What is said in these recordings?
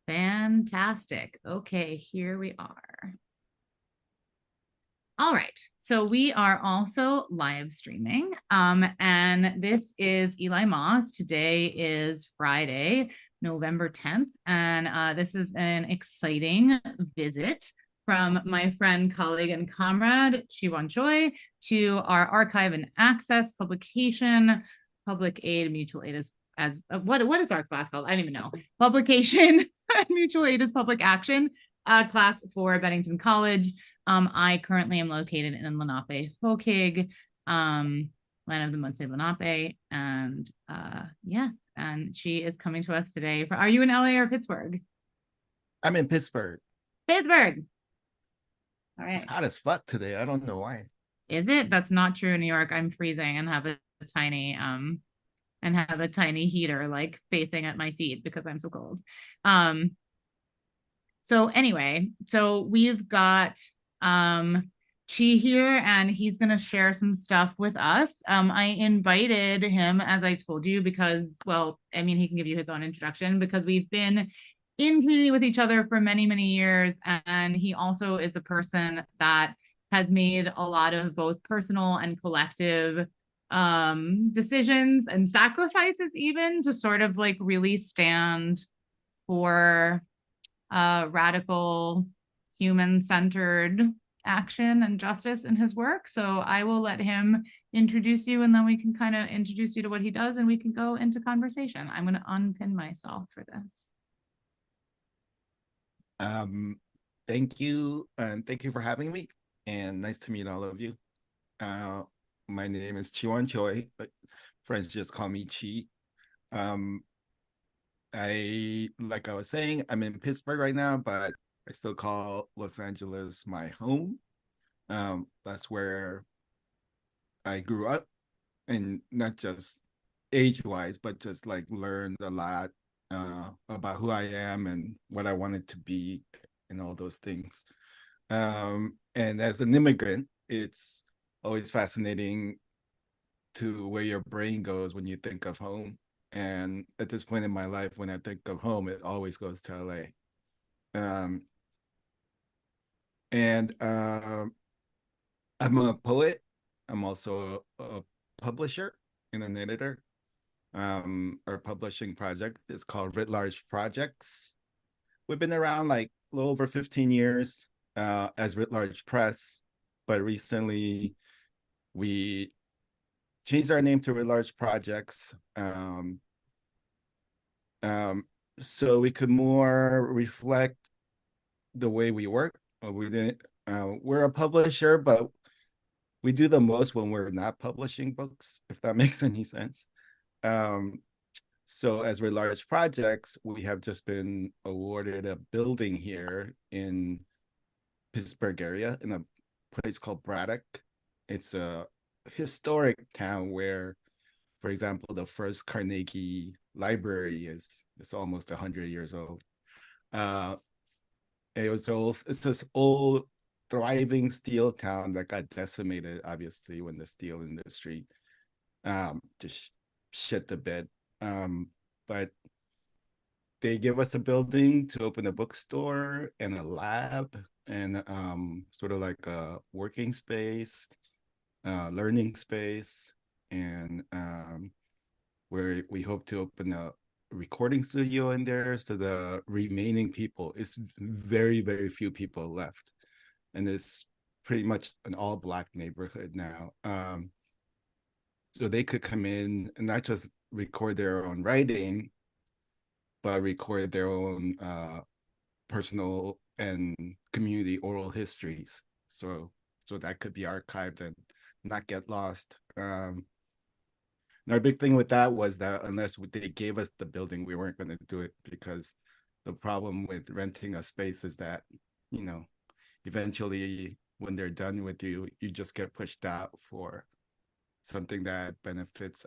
Fantastic. Okay, here we are. All right, so we are also live streaming, and this is Elæ Moss. Today is Friday, November 10th, and this is an exciting visit from my friend, colleague, and comrade, Chiwan Choi, to our archive and access publication, public aid, mutual aid as what is our class called? I don't even know. Publication, mutual aid is public action class for Bennington College. I currently am located in Lenape-Hochig, land of the Montse Lenape, and yeah, and she is coming to us today. Are you in LA or Pittsburgh? I'm in Pittsburgh. Pittsburgh. All It's right. hot as fuck today. I don't know why. Is it? That's not true in New York. I'm freezing and have a tiny heater like facing at my feet because I'm so cold. So anyway, so we've got Chi here, and he's going to share some stuff with us. I invited him, as I told you, because, well, I mean, he can give you his own introduction, because we've been in community with each other for many, many years. And he also is the person that has made a lot of both personal and collective decisions and sacrifices, even to sort of like really stand for radical, human-centered action and justice in his work. So I will let him introduce you, and then we can kind of introduce you to what he does, and we can go into conversation. I'm going to unpin myself for this. Thank you, and thank you for having me, and nice to meet all of you. My name is Chiwan Choi, but friends just call me Chi. Like I was saying, I'm in Pittsburgh right now, but I still call Los Angeles my home. That's where I grew up, and not just age-wise, but just like learned a lot about who I am and what I wanted to be and all those things. And as an immigrant, it's always fascinating to where your brain goes when you think of home. And at this point in my life, when I think of home, it always goes to LA. And I'm a poet. I'm also a publisher and an editor. Our publishing project is called Writ Large Projects. We've been around like a little over 15 years as Writ Large Press, but recently we changed our name to Writ Large Projects so we could more reflect the way we work. We're a publisher, but we do the most when we're not publishing books, if that makes any sense. So as Writ Large Projects, we have just been awarded a building here in Pittsburgh area in a place called Braddock. It's a historic town where, for example, the first Carnegie Library is almost 100 years old. It's this old thriving steel town that got decimated, obviously, when the steel industry just shit the bed. But they give us a building to open a bookstore and a lab and sort of like a working space, learning space, and where we hope to open a recording studio in there. So the remaining people, it's very, very few people left. And it's pretty much an all Black neighborhood now. So they could come in and not just record their own writing, but record their own personal and community oral histories. So that could be archived and not get lost. And our big thing with that was that unless they gave us the building, we weren't going to do it, because the problem with renting a space is that, eventually when they're done with you, you just get pushed out for something that benefits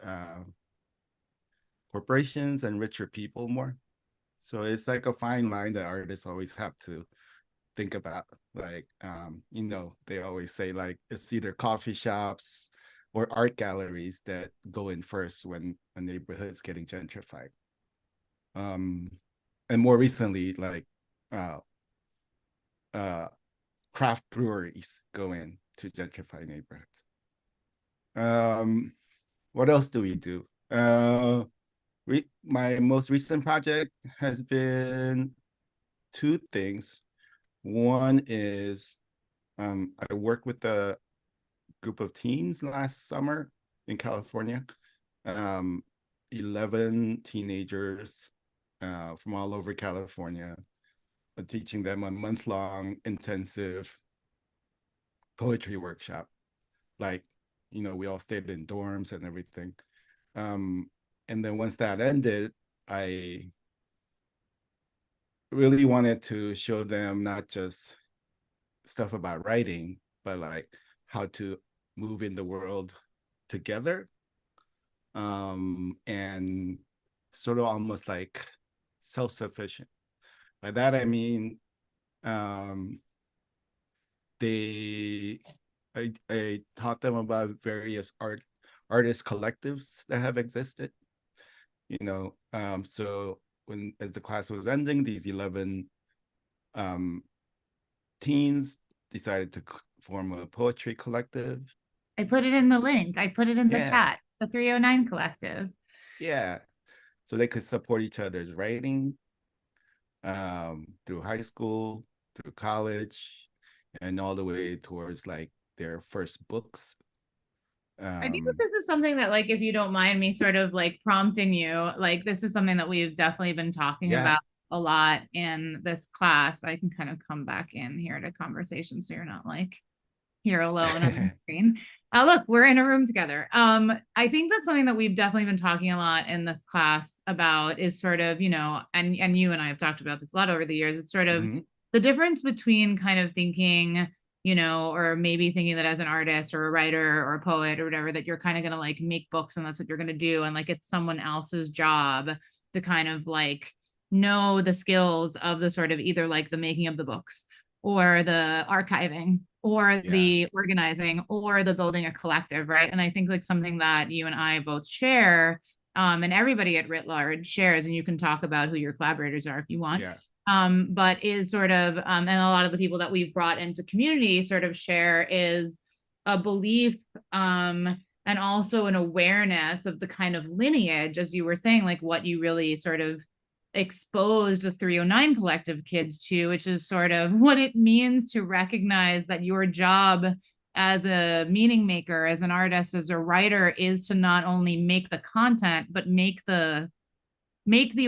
corporations and richer people more. So it's like a fine line that artists always have to think about. Like, they always say like it's either coffee shops or art galleries that go in first when a neighborhood's getting gentrified. Um, and more recently, like uh, uh, craft breweries go in to gentrify neighborhoods. What else do we do? My most recent project has been two things. One is I worked with a group of teens last summer in California. 11 teenagers from all over California, teaching them a month-long intensive poetry workshop. Like, we all stayed in dorms and everything. And then once that ended, I really wanted to show them not just stuff about writing, but like how to move in the world together, and sort of almost like self-sufficient. By that I mean, um, they I taught them about various artist collectives that have existed. So when as the class was ending, these 11 um, teens decided to form a poetry collective. I put it in the link. I put it in the Yeah, chat, the 309 Collective. yeah. So they could support each other's writing through high school, through college, and all the way towards like their first books. I think that Um, this is something that, like, if you don't mind me sort of like prompting you, like, this is something that we've definitely been talking yeah, about a lot in this class. I can kind of come back in here to conversation so you're not like you're alone on the screen. Look, we're in a room together. I think that's something that we've definitely been talking a lot in this class about is sort of, and you and I have talked about this a lot over the years. It's sort of mm-hmm. the difference between kind of thinking, or maybe thinking that as an artist or a writer or a poet or whatever, that you're kind of gonna like make books and that's what you're gonna do. And like it's someone else's job to kind of like know the skills of the sort of either like the making of the books or the archiving or Yeah, the organizing or the building a collective, right? And I think like something that you and I both share, and everybody at Writ Large shares, and you can talk about who your collaborators are if you want, yeah, but is sort of, and a lot of the people that we've brought into community sort of share is a belief, and also an awareness of the kind of lineage, as you were saying, like what you really sort of exposed the 309 Collective kids to, which is sort of what it means to recognize that your job as a meaning maker, as an artist, as a writer, is to not only make the content, but make the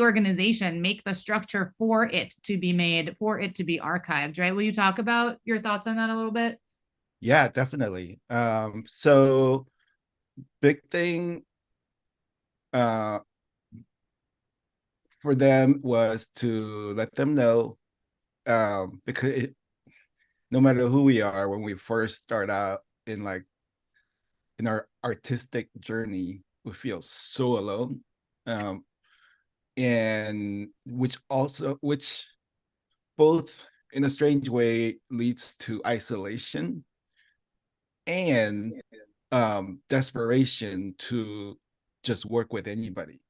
organization, make the structure for it to be made, for it to be archived, right? Will you talk about your thoughts on that a little bit? yeah, definitely. So big thing uh for them was to let them know, because no matter who we are, when we first start out in our artistic journey, we feel so alone. Um, and which both in a strange way leads to isolation and desperation to just work with anybody,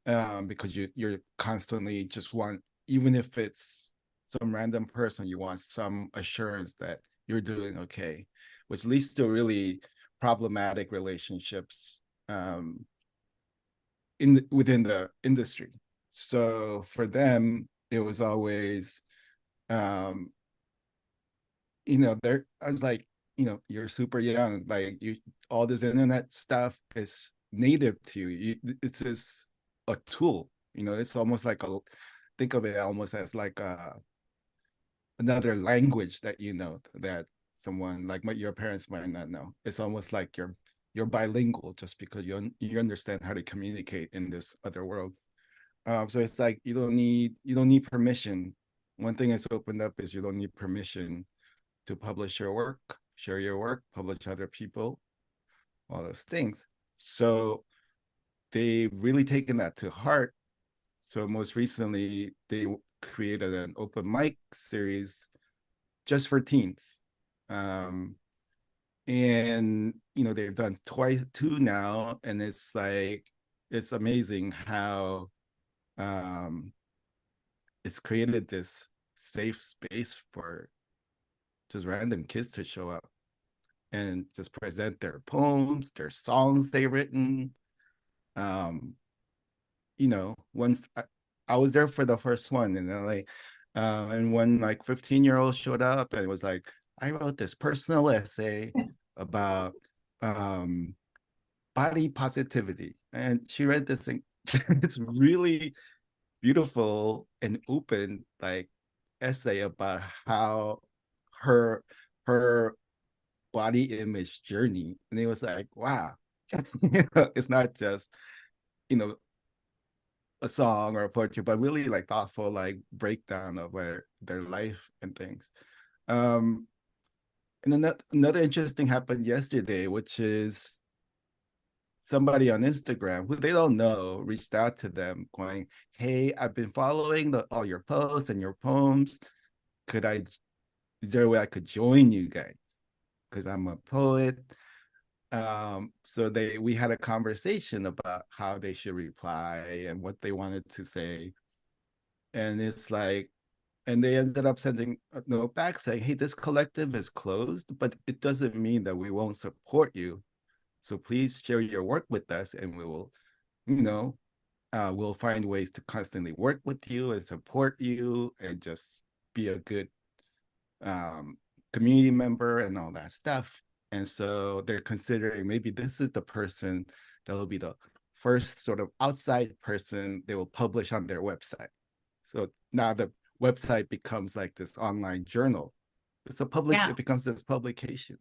because you're constantly just want, even if it's some random person, you want some assurance that you're doing okay, which leads to really problematic relationships within the industry. So for them, it was always, um, I was like, you're super young, like all this internet stuff is native to you. It's just a tool. It's almost like think of it almost as like another language that that someone like your parents might not know. It's almost like you're bilingual just because you understand how to communicate in this other world. So it's like you don't need permission. One thing that's opened up is you don't need permission to publish your work, share your work, publish other people, all those things. So they've really taken that to heart. So most recently, they created an open mic series just for teens. Um, And they've done two now, and it's like it's amazing how it's created this safe space for just random kids to show up and just present their poems, their songs they've written. um when I was there for the first one in LA, and when like 15-year-old showed up and was like, I wrote this personal essay about um body positivity, and she read this thing. It's really beautiful and open like essay about how her her body image journey. And it was like, wow. It's not just you know a song or a poetry, but really like thoughtful like breakdown of their life and things. um and then another interesting happened yesterday, which is somebody on Instagram who they don't know reached out to them going, hey, I've been following all your posts and your poems. Is there a way I could join you guys? Because I'm a poet. So we had a conversation about how they should reply and what they wanted to say. And it's like, and they ended up sending a note back saying, hey, this collective is closed, but it doesn't mean that we won't support you. So please share your work with us, and we will, we'll find ways to constantly work with you and support you and just be a good community member and all that stuff. And so they're considering maybe this is the person that will be the first sort of outside person they will publish on their website. So now the website becomes like this online journal. It becomes this publication.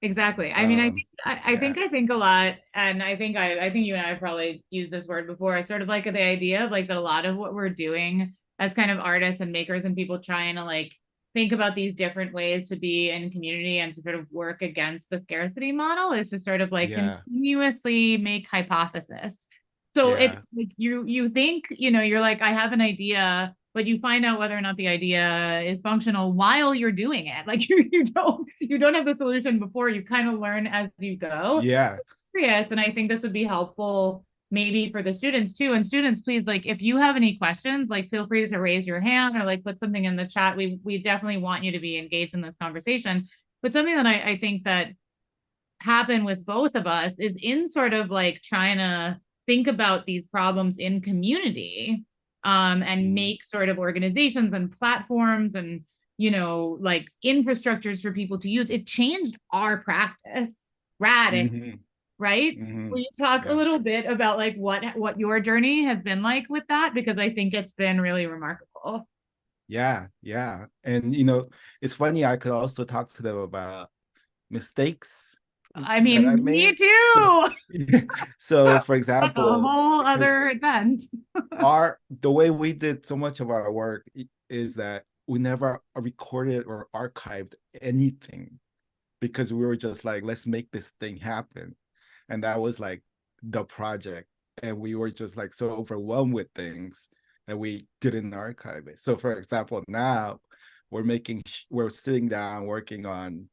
Exactly. I mean, I think a lot, and I think you and I have probably used this word before. I sort of like the idea of like that a lot of what we're doing as kind of artists and makers and people trying to like think about these different ways to be in community and to sort of work against the scarcity model is to sort of like continuously make hypothesis. So it's like you think, you're like, I have an idea, but you find out whether or not the idea is functional while you're doing it. Like you don't have the solution before, you kind of learn as you go. Yeah. Yes, and I think this would be helpful maybe for the students too. And students, please, like if you have any questions, like feel free to raise your hand or like put something in the chat. We definitely want you to be engaged in this conversation. But something that I think that happened with both of us is in sort of like trying to think about these problems in community, and make sort of organizations and platforms and like infrastructures for people to use. It changed our practice radically, right? Will you talk a little bit about like what your journey has been like with that? Because I think it's been really remarkable. Yeah. And it's funny, I could also talk to them about mistakes I mean, I me made. too. So for That's a example, whole other event. the way we did so much of our work is that we never recorded or archived anything, because we were just like, let's make this thing happen. And that was like the project. And we were just like so overwhelmed with things that we didn't archive it. So for example, now we're sitting down working on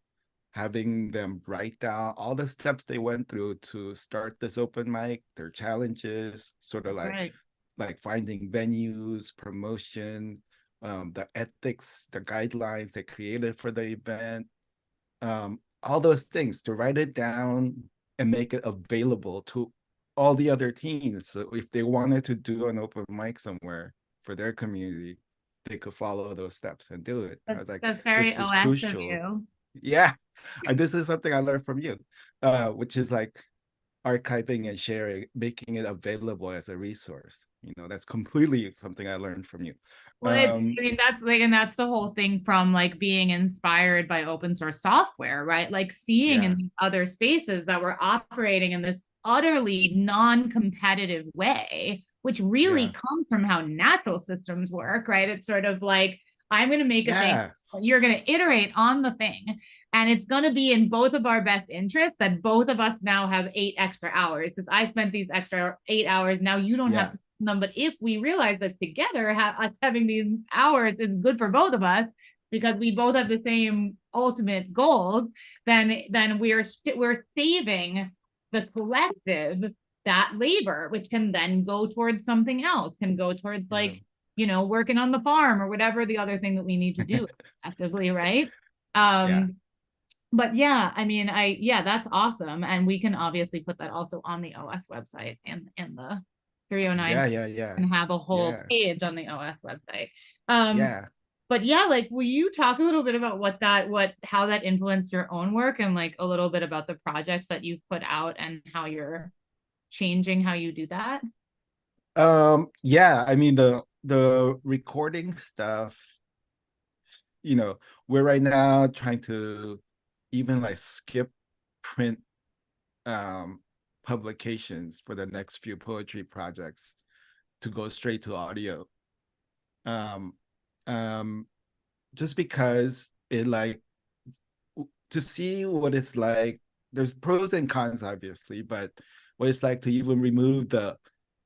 having them write down all the steps they went through to start this open mic, their challenges, sort of like finding venues, promotion, the ethics, the guidelines they created for the event, all those things, to write it down and make it available to all the other teams. So if they wanted to do an open mic somewhere for their community, they could follow those steps and do it. I was like, that's very this is OS of crucial. you. Yeah. This is something I learned from you, which is like archiving and sharing, making it available as a resource. That's completely something I learned from you. Well, I mean, that's like, and that's the whole thing from like being inspired by open source software, right? Like seeing in these other spaces that we're operating in this utterly non-competitive way, which really comes from how natural systems work, right? It's sort of like, I'm going to make a thing, you're going to iterate on the thing. And it's going to be in both of our best interests that both of us now have 8 extra hours, because I spent these extra 8 hours. Now you don't have to spend them. But if we realize that together, us having these hours is good for both of us, because we both have the same ultimate goals, then we're saving the collective that labor, which can then go towards something else, can go towards Yeah. like, working on the farm or whatever the other thing that we need to do actively, right? Yeah. But yeah, I mean, yeah, that's awesome. And we can obviously put that also on the OS website, and the 309 Yeah. Yeah. Yeah. can have a whole Yeah. page on the OS website. Um, Yeah. but yeah, like, will you talk a little bit about how that influenced your own work, and like a little bit about the projects that you've put out and how you're changing how you do that? Yeah, I mean the recording stuff, we're right now trying to even like skip print um publications for the next few poetry projects to go straight to audio. Um um just because it like to see what it's like. There's pros and cons, obviously, but what it's like to even remove the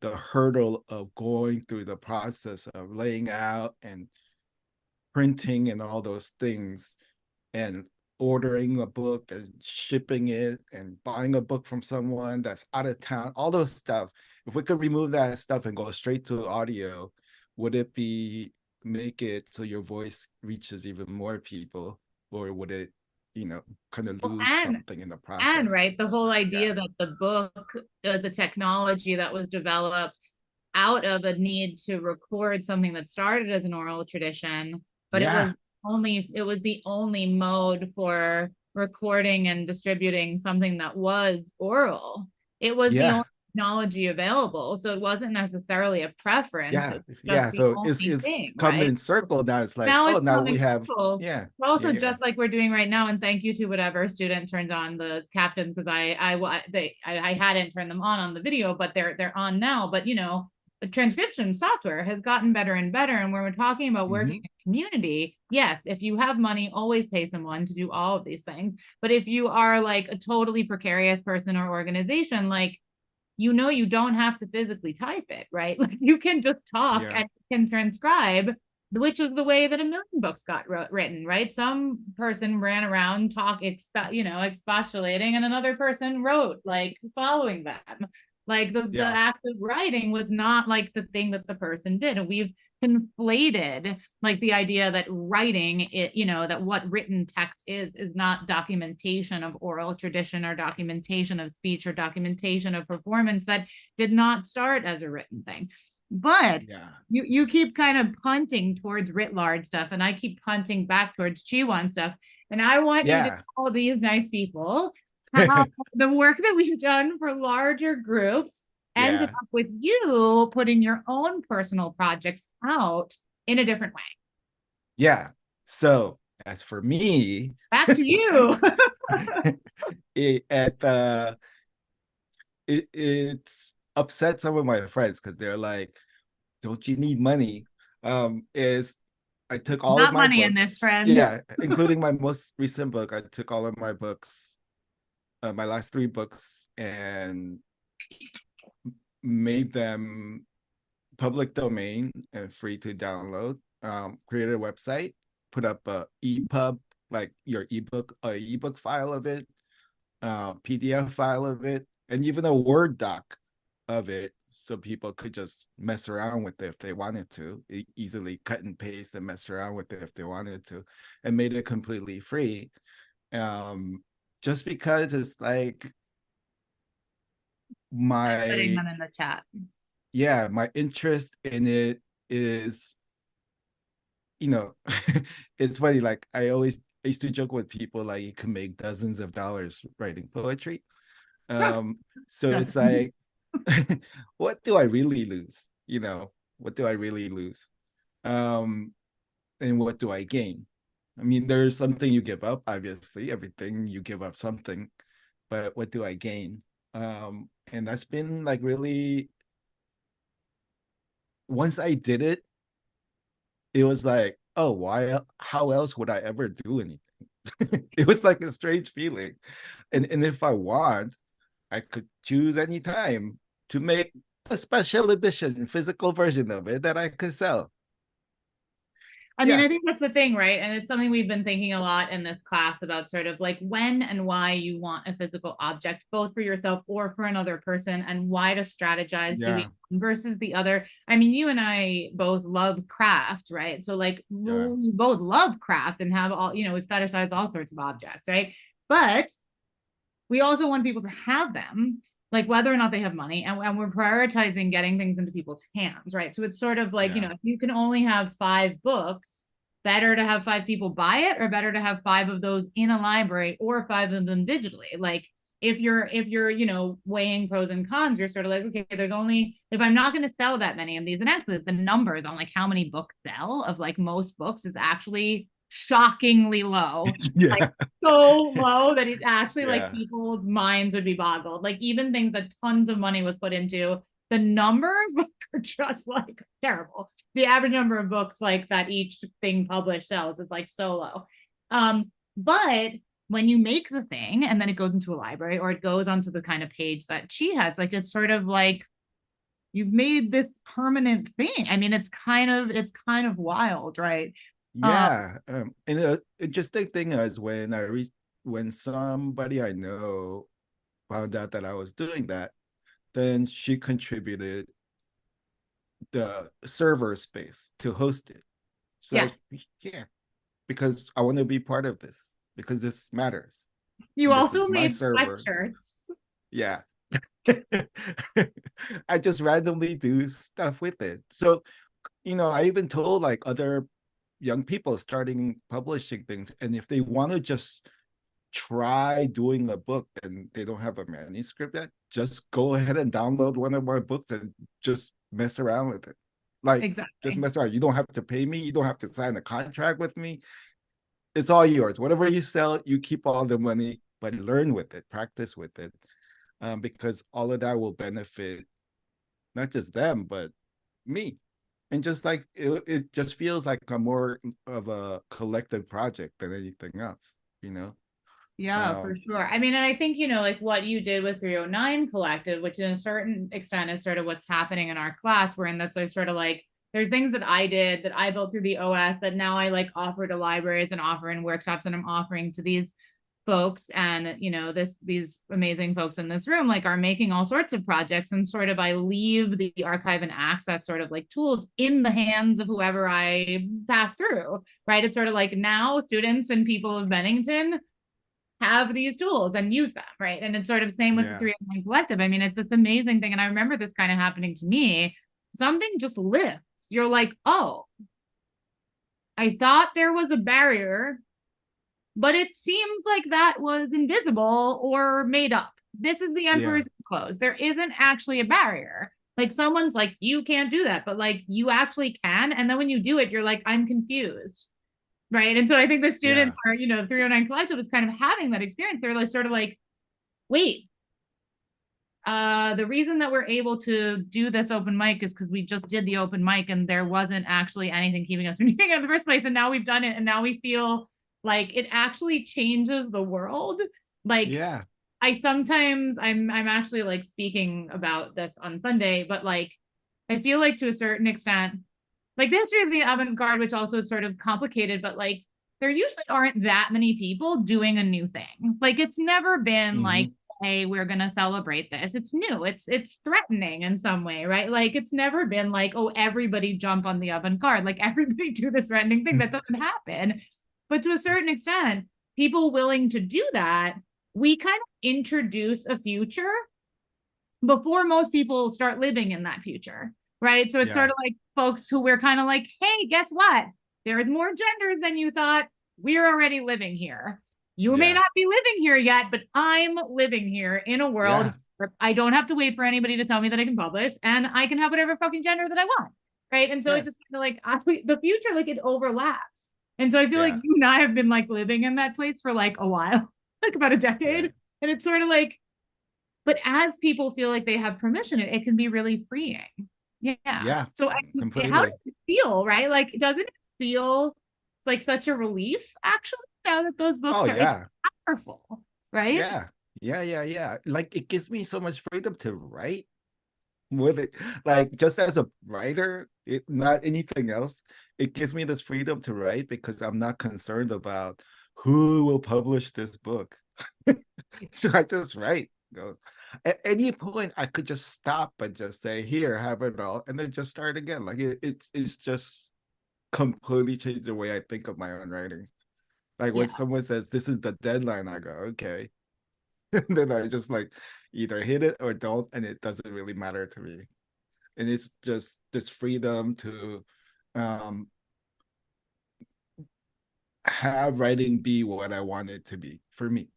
hurdle of going through the process of laying out and printing and all those things, and ordering a book and shipping it and buying a book from someone that's out of town, all those stuff. If we could remove that stuff and go straight to audio, would it be make it so your voice reaches even more people, or would it, kind of Well, lose something in the and process? right, the whole Yeah. idea that the book is a technology that was developed out of a need to record something that started as an oral tradition, but Yeah. it was the only mode for recording and distributing something that was oral. It was the Yeah. only technology available, so it wasn't necessarily a preference, Yeah. it was just Yeah. the So only it's thing, come right? in circle now. It's like, Now oh, it's now we coming have, full. yeah. Also, Yeah. Yeah. just like we're doing right now, and thank you to whatever student turns on the captains, because I hadn't turned them on the video, but they're on now. But the transcription software has gotten better and better. And when we're talking about working Hmm. in community, yes, if you have money, always pay someone to do all of these things. But if you are like a totally precarious person or organization, like, you don't have to physically type it, right? Like, you can just talk Yeah. and you can transcribe, which is the way that a million books got written, right? Some person ran around expostulating, and another person wrote, like, following them. Like, the Yeah. act of writing was not like the thing that the person did. And we've conflated like the idea that writing it, that what written text is not documentation of oral tradition or documentation of speech or documentation of performance that did not start as a written thing. But Yeah. you keep kind of punting towards writ large stuff, and I keep punting back towards Chiwan stuff. And I want you to Yeah. tell these nice people how the work that we've done for larger groups ended Yeah. up with you putting your own personal projects out in a different way. Yeah. So as for me, Back to you. at it's upset some of my friends because they're like, "Don't you need money?" Is I took all of Not my money in this, books, friends. yeah, including my most recent book. I took all of my books, my last three books, and made them public domain and free to download. Created a website, put up a EPUB, like your ebook file of it, PDF file of it, and even a Word doc of it, so people could just mess around with it if they wanted to, easily cut and paste and mess around with it if they wanted to, and made it completely free. Um, just because it's like Putting my them in the chat. yeah, my interest in it is, you know, it's funny. Like I used to joke with people like you can make dozens of dollars writing poetry. So it's Doesn't. like, what do I really lose? What do I really lose? Um, and what do I gain? I mean, there's something you give up, obviously, everything you give up something, but what do I gain? And that's been like really, once I did it, it was like, oh, why? How else would I ever do anything? It was like a strange feeling. And if I want, I could choose any time to make a special edition physical version of it that I could sell. I mean, Yeah, I think that's the thing, right? And it's something we've been thinking a lot in this class about sort of like when and why you want a physical object, both for yourself or for another person, and why to strategize doing yeah, one versus the other. I mean, you and I both love craft, right? So like yeah, we both love craft and have all, we fetishize all sorts of objects, right? But we also want people to have them, like whether or not they have money, and we're prioritizing getting things into people's hands, right? So it's sort of like, yeah, if you can only have 5 books, better to have 5 people buy it, or better to have 5 of those in a library, or 5 of them digitally. Like if you're weighing pros and cons, you're sort of like, okay, there's only, if I'm not going to sell that many of these, and actually the numbers on like how many books sell of like most books is actually shockingly low, like yeah, so low that it actually, like, yeah, people's minds would be boggled. Like even things that tons of money was put into, the numbers are just like terrible. The average number of books like that each thing published sells is like so low. But when you make the thing and then it goes into a library or it goes onto the kind of page that she has, like it's sort of like you've made this permanent thing. I mean, it's kind of wild, right? Um, yeah. And the interesting thing is when somebody I know found out that I was doing that, then she contributed the server space to host it. It's yeah. like, yeah, because I want to be part of this because this matters. You And this also is my made server. sweatshirts. Yeah. I just randomly do stuff with it. So, I even told like other young people starting publishing things, and if they want to just try doing a book and they don't have a manuscript yet, just go ahead and download one of my books and just mess around with it. Like, just Exactly. mess around. You don't have to pay me. You don't have to sign a contract with me. It's all yours. Whatever you sell, you keep all the money, but learn with it, practice with it, because all of that will benefit not just them, but me. And just like it just feels like a more of a collective project than anything else, you know? Yeah, for Um, sure. I mean, and I think, like what you did with 309 Collective, which in a certain extent is sort of what's happening in our class, wherein that's sort of like there's things that I did that I built through the OS that now I like offer to libraries and offer in workshops, and I'm offering to these folks. And these amazing folks in this room like are making all sorts of projects, and sort of I leave the archive and access sort of like tools in the hands of whoever I pass through, right? It's sort of like now students and people of Bennington have these tools and use them, right? And it's sort of same with the yeah, 309 Collective. I mean, it's this amazing thing. And I remember this kind of happening to me. Something just lifts. You're like, oh, I thought there was a barrier, but it seems like that was invisible or made up. This is the yeah, emperor's clothes. There isn't actually a barrier. Like someone's like, you can't do that, but like you actually can. And then when you do it, you're like, I'm confused. Right. And so I think the students yeah, are, 309 Collective is kind of having that experience. They're like sort of like, wait, the reason that we're able to do this open mic is because we just did the open mic and there wasn't actually anything keeping us from doing it in the first place. And now we've done it and now we feel like it actually changes the world. Like yeah, I'm actually like speaking about this on Sunday, but like I feel like to a certain extent, like the history of the avant-garde, which also is sort of complicated, but like there usually aren't that many people doing a new thing. Like it's never been like, mm-hmm, hey, we're gonna celebrate this. It's new. It's threatening in some way, right? Like it's never been like, oh, everybody jump on the avant-garde, like everybody do this threatening thing. That doesn't happen. But to a certain extent, people willing to do that, we kind of introduce a future before most people start living in that future, right? So it's yeah, sort of like folks who we're kind of like, hey, guess what? There's more genders than you thought. We're already living here. You may yeah, not be living here yet, but I'm living here in a world yeah, where I don't have to wait for anybody to tell me that I can publish, and I can have whatever fucking gender that I want, right? And so yeah, it's just kind of like the future, like it overlaps. And so I feel like yeah, you and I have been like living in that place for like a while, like about a yeah, decade. And it's sort of like, but as people feel like they have permission, it can be really freeing. Yeah. yeah, So how completely. does it feel, right? Like, doesn't it feel like such a relief actually now that those Oh books are, it's yeah, powerful, right? yeah, yeah, yeah, yeah. Like it gives me so much freedom to write. with it. Like just as a writer, not anything else, it gives me this freedom to write because I'm not concerned about who will publish this book. So I just write. At any point, I could just stop and just say, "Here, have it all," and then just start again. Like it's just completely changed the way I think of my own writing. Like when Yeah. someone says, "This is the deadline," I go, "Okay," and then I just like either hit it or don't, and it doesn't really matter to me. And it's just this freedom to um have writing be what I want it to be for me,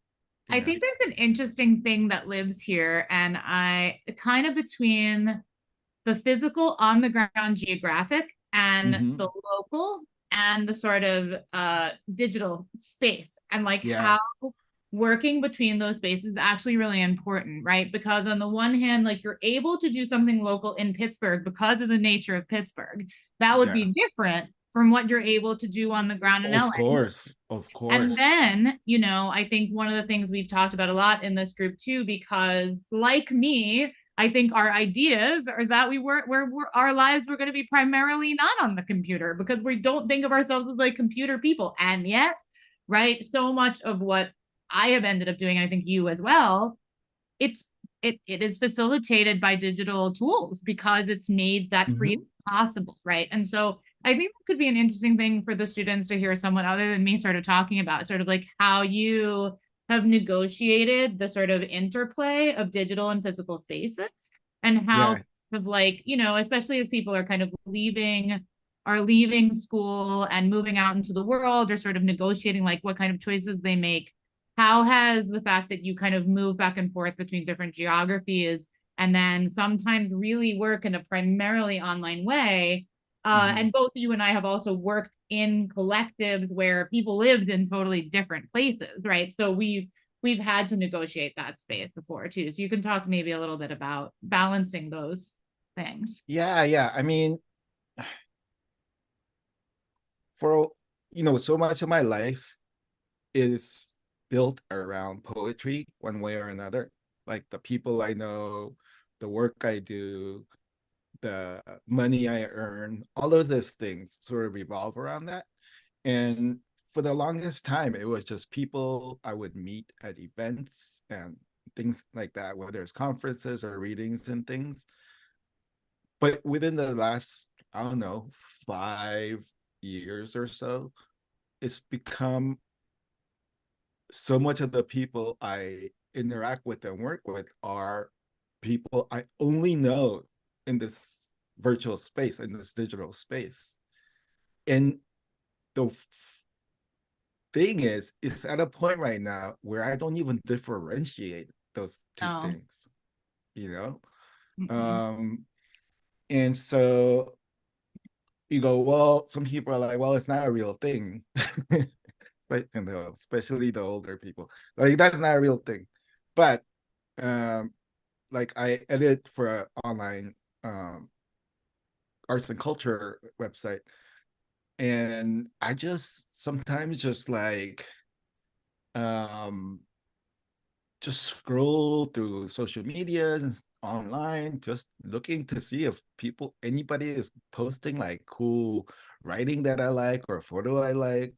you I know. think there's an interesting thing that lives here, and I kind of between the physical on the ground geographic and Mm-hmm. the local and the sort of digital space, and like Yeah, how working between those spaces is actually really important, right? Because on the one hand, like you're able to do something local in Pittsburgh because of the nature of Pittsburgh. That would yeah. be different from what you're able to do on the ground in Of LA. course, of And course. then, I think one of the things we've talked about a lot in this group too, because like me, I think our ideas are that our lives were going to be primarily not on the computer because we don't think of ourselves as like computer people. And yet, right, so much of what I have ended up doing, and I think you as well, it's it is facilitated by digital tools because it's made that freedom Mm-hmm. possible, right? And so I think it could be an interesting thing for the students to hear someone other than me sort of talking about sort of like how you have negotiated the sort of interplay of digital and physical spaces and how Yeah, of like, especially as people are kind of leaving school and moving out into the world or sort of negotiating like what kind of choices they make. How has the fact that you kind of move back and forth between different geographies and then sometimes really work in a primarily online way, mm-hmm. and both you and I have also worked in collectives where people lived in totally different places, right? So we've had to negotiate that space before too. So you can talk maybe a little bit about balancing those things. Yeah. I mean, for so much of my life is built around poetry one way or another. Like the people I know, the work I do, the money I earn, all of those things sort of revolve around that. And for the longest time, it was just people I would meet at events and things like that, whether it's conferences or readings and things. But within the last, I don't know, 5 years or so, it's become so much of the people I interact with and work with are people I only know in this virtual space, in this digital space. And the thing is, it's at a point right now where I don't even differentiate those two No. things, you know? Mm-mm. Um, and so you go, well, some people are like, well, it's not a real thing. But especially the older people. Like that's not a real thing. But um like I edit for an online arts and culture website, and I just sometimes um just scroll through social medias and online, just looking to see if anybody is posting like cool writing that I like or a photo I like,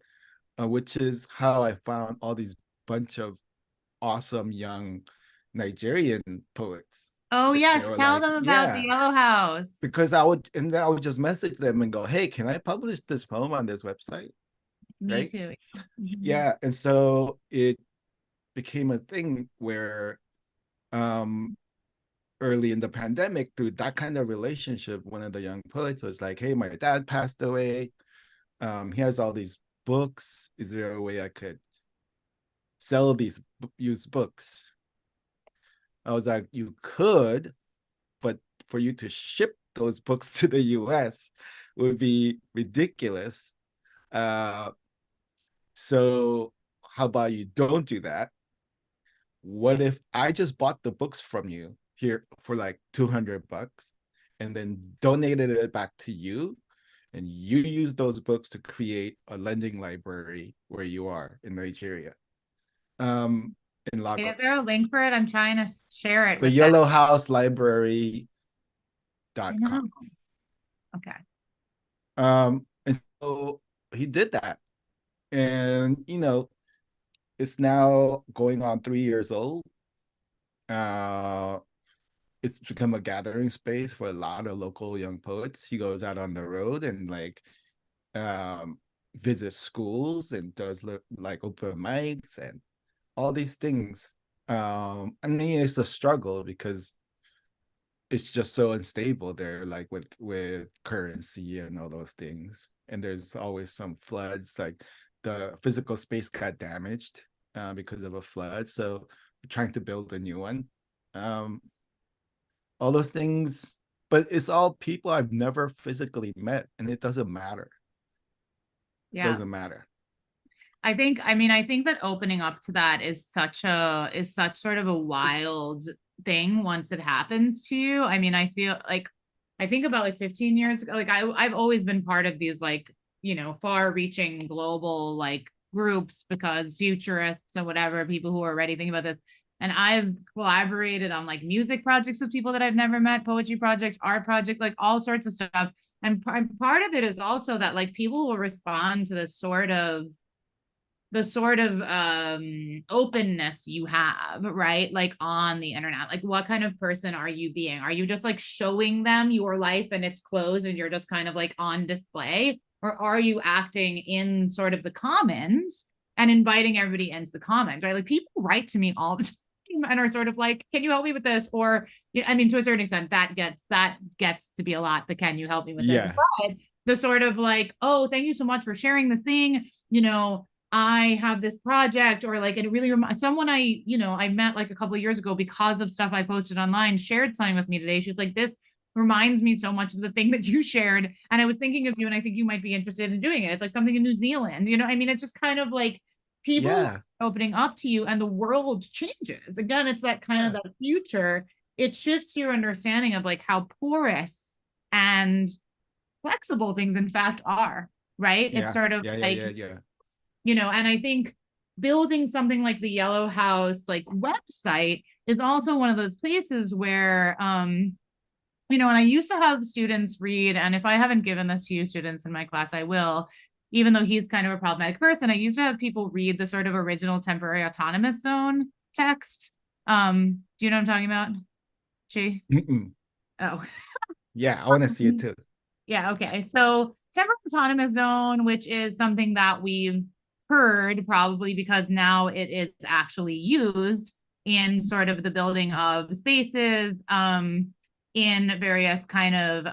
which is how I found all these bunch of awesome young Nigerian poets. Oh They yes, were tell like, them about the yeah, Yellow House. because I would just message them and go, hey, can I publish this poem on this website? Me Right? too. Mhm. Yeah. And so it became a thing where um early in the pandemic, through that kind of relationship, one of the young poets was like, hey, my dad passed away. He has all these books. Is there a way I could sell these used books? I was like, you could, but for you to ship those books to the US would be ridiculous. Uh, so how about you don't do that? What if I just bought the books from you here for like $200 and then donated it back to you, and you use those books to create a lending library where you are in Nigeria, in Is there a Lagos. link for it? I'm trying to share it The with them. Yellow House Library I dot com. know. Okay. And so he did that. And, it's now going on 3 years old. Uh, it's become a gathering space for a lot of local young poets. He goes out on the road and um, visits schools and does like open mics and all these things. I mean, it's a struggle because it's just so unstable there, like with currency and all those things. And there's always some floods, like the physical space got damaged because of a flood. So we're trying to build a new one. Um, all those things, but it's all people I've never physically met, and it doesn't matter. It Yeah. doesn't matter. I think that opening up to that is such sort of a wild thing once it happens to you. I mean, I feel like I think about like 15 years ago, like I've always been part of these like, far reaching global like groups because futurists and whatever, people who are already thinking about this. And I've collaborated on like music projects with people that I've never met, poetry projects, art projects, like all sorts of stuff. And part of it is also that like people will respond to the sort of openness you have, right? Like on the internet, like what kind of person are you being? Are you just like showing them your life and it's closed and you're just kind of like on display? Or are you acting in sort of the commons and inviting everybody into the comments, right? Like people write to me all the time and are sort of like, can you help me with this? Or, I mean, to a certain extent, that gets to be a lot, but can you help me with this? Yeah. But the sort of like, oh, thank you so much for sharing this thing, I have this project, or like it really reminds someone I met like a couple of years ago because of stuff I posted online, shared something with me today. She's like, this reminds me so much of the thing that you shared. And I was thinking of you and I think you might be interested in doing it. It's like something in New Zealand, I mean, it's just kind of like people Yeah. opening up to you and the world changes. Again, it's that kind of Yeah. that future. It shifts your understanding of like how porous and flexible things in fact are, right? It's Yeah. sort of Yeah. Yeah. like Yeah. Yeah. and I think building something like the Yellow House like website is also one of those places where and I used to have students read, and if I haven't given this to you students in my class, I will, even though he's kind of a problematic person. I used to have people read the sort of original temporary autonomous zone text. Do you know what I'm talking about? Chi? Mm-mm. Oh. Yeah. I want to see it too. Yeah, okay. So temporary autonomous zone, which is something that we've heard probably because now it is actually used in sort of the building of spaces, in various kind of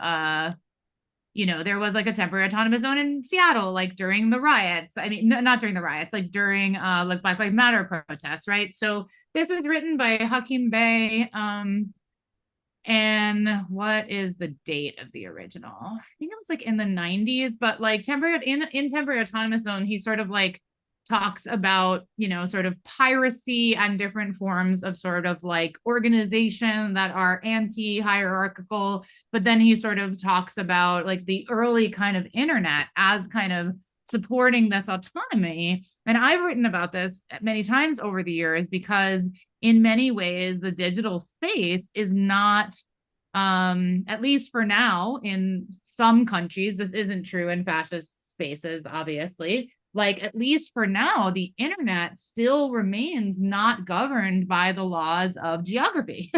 there was like a temporary autonomous zone in Seattle, like during the riots. I mean, not during the riots, like during like Black Lives Matter protests, right? So this was written by Hakim Bey. And what is the date of the original? I think it was like in the 90s, but like in temporary autonomous zone, he sort of like talks about, sort of piracy and different forms of sort of like organization that are anti-hierarchical. But then he sort of talks about like the early kind of internet as kind of supporting this autonomy. And I've written about this many times over the years because in many ways, the digital space is not, at least for now, in some countries, this isn't true in fascist spaces, obviously. Like, at least for now, the internet still remains not governed by the laws of geography,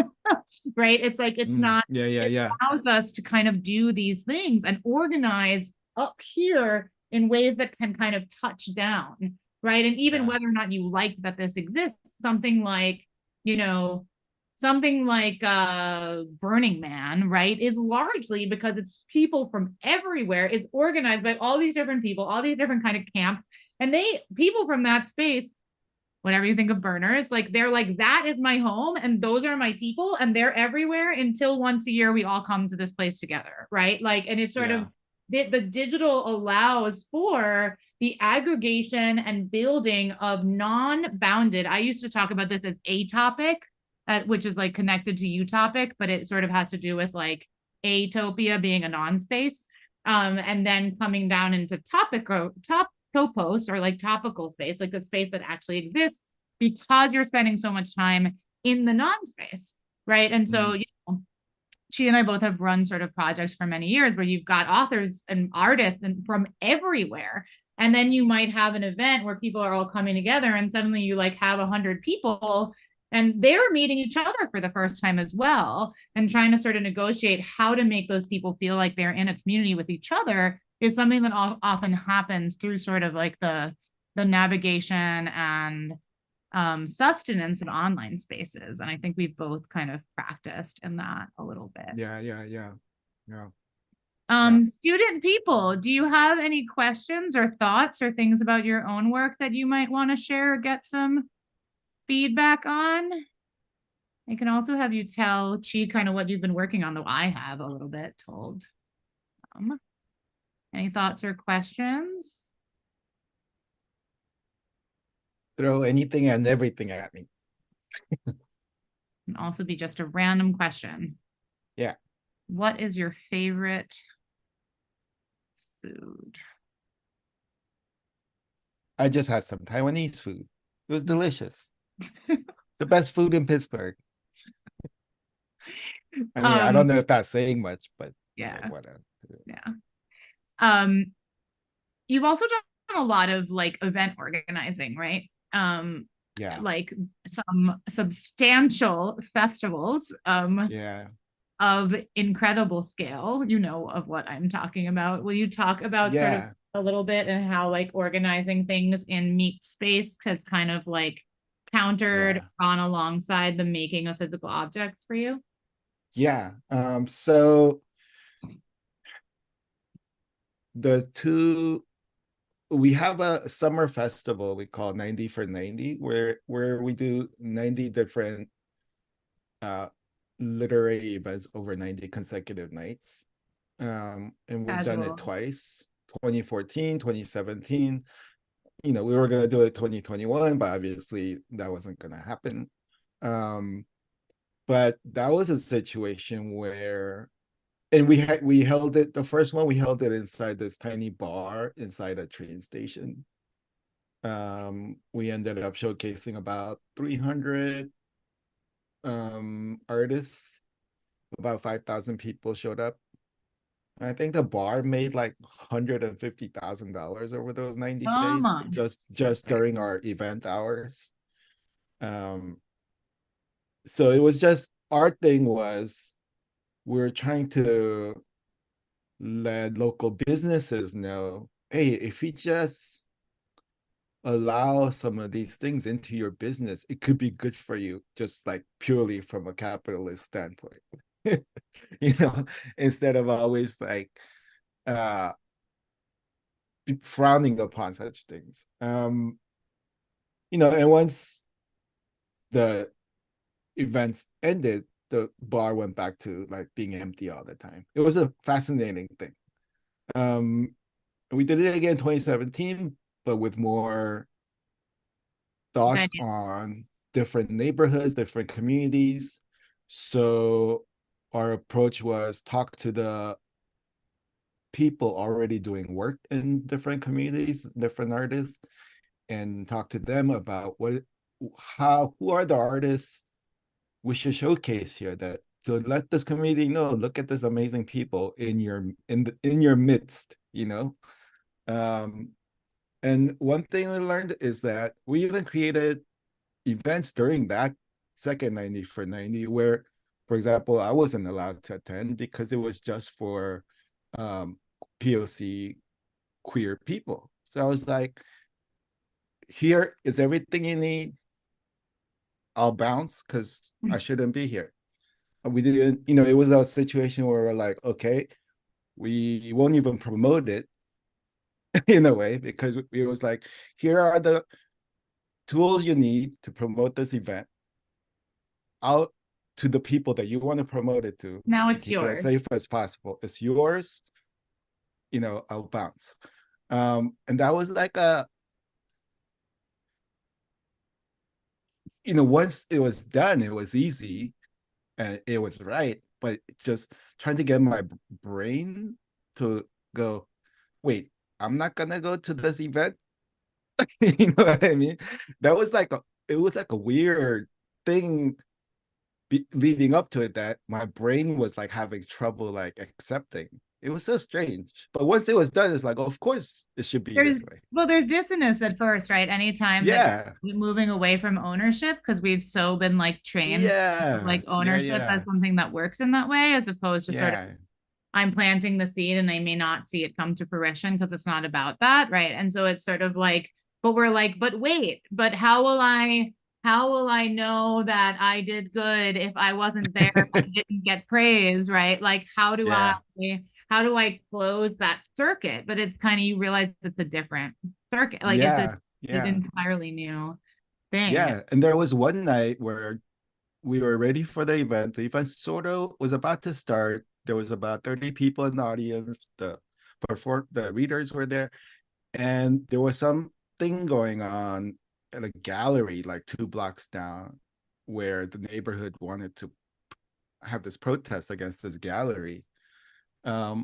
right? It's like, it's not, Yeah. Yeah. it Yeah. allows us to kind of do these things and organize up here in ways that can kind of touch down, right? And even Yeah. whether or not you like that this exists, you know, something like Burning Man, right, is largely because it's people from everywhere. It's organized by all these different people, all these different kind of camps, and people from that space, whenever you think of burners, like they're like, that is my home and those are my people and they're everywhere until once a year we all come to this place together, right? Like, and it's sort of Yeah. the digital allows for the aggregation and building of non-bounded. I used to talk about this as atopic, which is like connected to utopic, but it sort of has to do with like atopia being a non-space, and then coming down into topos, or like topical space, like the space that actually exists because you're spending so much time in the non-space, right? And so she and I both have run sort of projects for many years where you've got authors and artists and from everywhere. And then you might have an event where people are all coming together and suddenly you like have 100 people and they're meeting each other for the first time as well and trying to sort of negotiate how to make those people feel like they're in a community with each other is something that often happens through sort of like the navigation and sustenance of online spaces. And I think we've both kind of practiced in that a little bit. Yeah. Student people, do you have any questions or thoughts or things about your own work that you might want to share or get some feedback on? I can also have you tell Chi kind of what you've been working on, though I have a little bit told. Any thoughts or questions? Throw anything and everything at me. Can also be just a random question. Yeah. What is your favorite food? I just had some Taiwanese food. It was delicious. The best food in Pittsburgh. I mean, I don't know if that's saying much, but yeah, like, whatever. Yeah. You've also done a lot of like event organizing, right? Yeah. Like some substantial festivals. Yeah. Of incredible scale, you know of what I'm talking about. Will you talk about sort of a little bit and how like organizing things in meat space has kind of like countered on alongside the making of physical objects for you? Yeah. So we have a summer festival we call 90 for 90 where we do 90 different literary events over 90 consecutive nights. And we've done it twice, 2014, 2017. We were going to do it 2021, but obviously that wasn't going to happen. But that was a situation where, and we held it, the first one, we held it inside this tiny bar inside a train station. We ended up showcasing about 300 artists. About 5,000 people showed up. I think the bar made like $150,000 over those 90 days, just during our event hours. So it was just, our thing was, we're trying to let local businesses know, hey, if you just allow some of these things into your business, it could be good for you, just like purely from a capitalist standpoint. Instead of always like frowning upon such things. And once the events ended, the bar went back to like being empty all the time. It was a fascinating thing. We did it again in 2017, but with more thoughts on different neighborhoods, different communities. So our approach was talk to the people already doing work in different communities, different artists, and talk to them about who are the artists we should showcase here, that to let this community know, look at this amazing people in your midst. And one thing we learned is that we even created events during that second 90 for 90 where, for example, I wasn't allowed to attend because it was just for POC queer people. So I was like, here is everything you need. I'll bounce because I shouldn't be here. We didn't, it was a situation where we're like, okay, we won't even promote it in a way, because it was like, here are the tools you need to promote this event out to the people that you want to promote it to. Now it's keep yours. it as safe as possible. It's yours. I'll bounce. And that was like once it was done, it was easy and it was right. But just trying to get my brain to go, wait, I'm not gonna go to this event. You know what I mean? It was like a weird thing leading up to it that my brain was like having trouble like accepting. It was so strange. But once it was done, it's like, of course it should be There's this way. well, there's dissonance at first, right? Anytime that Yeah. you're moving away from ownership, because we've so been like trained Yeah. like Yeah. ownership as Yeah. something that works in that way, as opposed to sort of Yeah. I'm planting the seed and they may not see it come to fruition because it's not about that, right? And so it's sort of like, but we're like, but wait, but how will I know that I did good if I wasn't there, if I didn't get praise, right? Like Yeah. how do I close that circuit? But it's kind of you realize it's a different circuit, like it's Yeah. an Yeah. entirely new thing. Yeah. And there was one night where we were ready for the event. The event sort of was about to start. There was about 30 people in the audience. The readers were there, and there was something going on at a gallery like 2 blocks down, where the neighborhood wanted to have this protest against this gallery.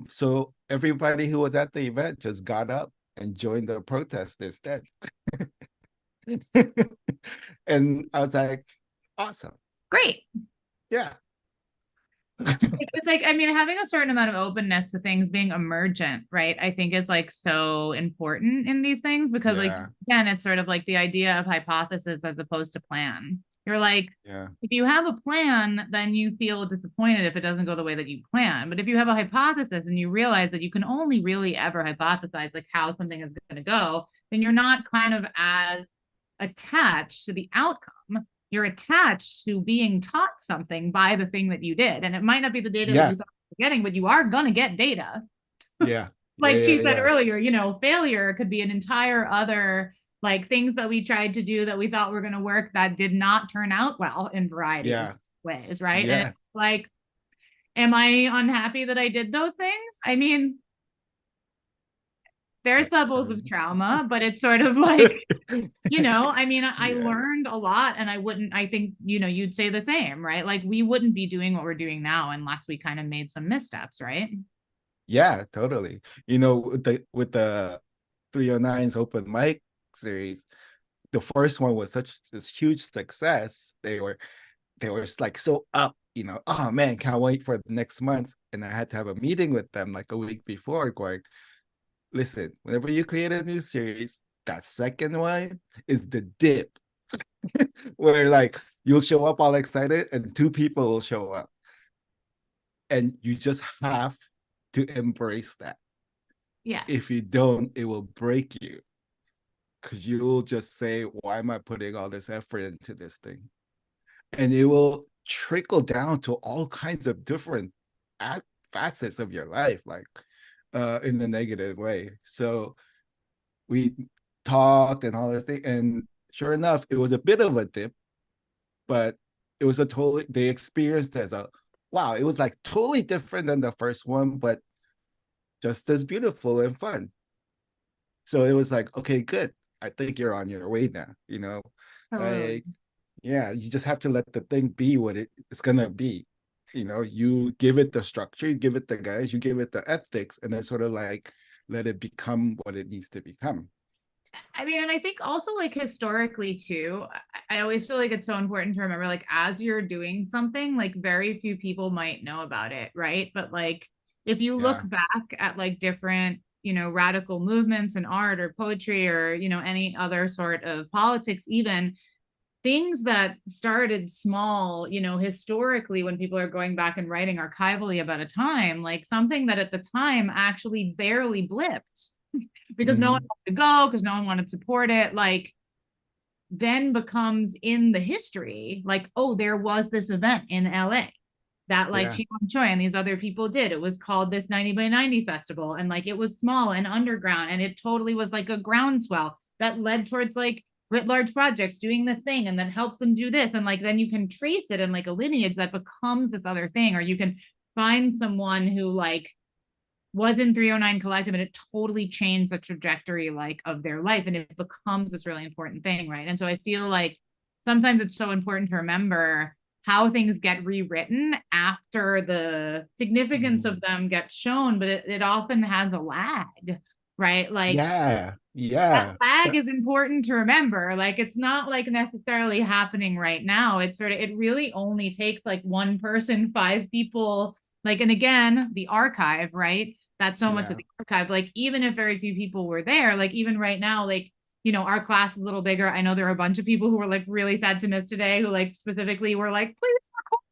So everybody who was at the event just got up and joined the protest instead. And I was like, awesome. Great. Yeah. It's like, I mean, having a certain amount of openness to things being emergent, right? I think is like so important in these things because, like, Yeah. again, it's sort of like the idea of hypothesis as opposed to plan. You're like, Yeah. if you have a plan, then you feel disappointed if it doesn't go the way that you plan. But if you have a hypothesis and you realize that you can only really ever hypothesize like how something is going to go, then you're not kind of as attached to the outcome. You're attached to being taught something by the thing that you did. And it might not be the data that Yeah. you thought you were getting, but you are going to get data. Yeah. Yeah. Like Yeah. she said Yeah. earlier, failure could be an entire other like things that we tried to do that we thought were going to work that did not turn out well in variety of Yeah. ways, right? And Yeah. it's like, am I unhappy that I did those things? I mean, there's levels of trauma, but it's sort of like, I mean, I Yeah. learned a lot and I think, you'd say the same, right? Like we wouldn't be doing what we're doing now unless we kind of made some missteps, right? Yeah, totally. With the 309's open mic series, the first one was such this huge success. They were like so up, oh man, can't wait for the next month. And I had to have a meeting with them like a week before, going, listen, whenever you create a new series, that second one is the dip, where like you'll show up all excited and 2 people will show up. And you just have to embrace that. Yeah. If you don't, it will break you, because you'll just say, why am I putting all this effort into this thing? And it will trickle down to all kinds of different facets of your life, like in the negative way. So we talked and all that thing, and sure enough, it was a bit of a dip, but it was they experienced as a wow, it was like totally different than the first one, but just as beautiful and fun. So it was like, okay, good. I think you're on your way now, Totally. like, yeah, you just have to let the thing be what it's gonna be. You give it the structure, you give it the guys, you give it the ethics, and then sort of like let it become what it needs to become. I mean, and I think also like historically too, I always feel like it's so important to remember like as you're doing something, like very few people might know about it, right? But like if you look Yeah. back at like different, radical movements in art or poetry or, any other sort of politics, even things that started small, historically when people are going back and writing archivally about a time, like something that at the time actually barely blipped because no one Mm-hmm. wanted to go, because no one wanted to support it, like then becomes in the history, like, oh, there was this event in LA that like Yeah. Chiwan Choi and these other people did. It was called this 90 by 90 festival. And like it was small and underground. And it totally was like a groundswell that led towards like writ large projects doing this thing and then helped them do this. And like then you can trace it in like a lineage that becomes this other thing, or you can find someone who like was in 309 Collective and it totally changed the trajectory like of their life and it becomes this really important thing, right? And so I feel like sometimes it's so important to remember how things get rewritten after the significance Mm-hmm. of them gets shown, but it often has a lag. right? Like Yeah, that yeah. lag is important to remember. Like it's not like necessarily happening right now. It's sort of, it really only takes like one person, five people, like, and again, the archive, right? That's so much of Yeah. the archive. Like even if very few people were there, like even right now, like, you know, our class is a little bigger. I know there are a bunch of people who were like really sad to miss today, who like specifically were like, please record,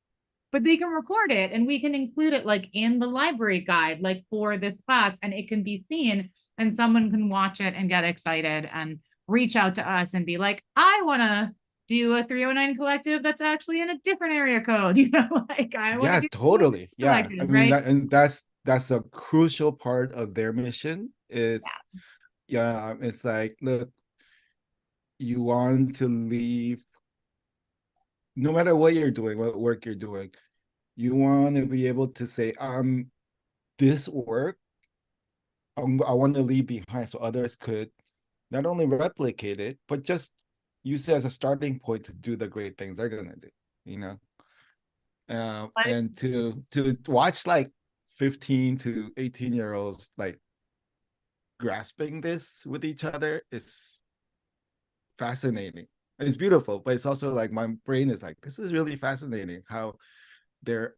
but they can record it and we can include it like in the library guide, like for this class, and it can be seen and someone can watch it and get excited and reach out to us and be like, I want to do a 309 collective that's actually in a different area code, you know, like I want to Yeah, do totally. a Yeah. I collective, mean right? that, and that's a crucial part of their mission. It's yeah, it's like, look, you want to leave, no matter what you're doing, what work you're doing, you want to be able to say, this work I want to leave behind so others could not only replicate it, but just use it as a starting point to do the great things they're gonna do, you know. But And to watch like 15 to 18-year-olds like grasping this with each other is fascinating. It's beautiful, but it's also like my brain is like, this is really fascinating how they're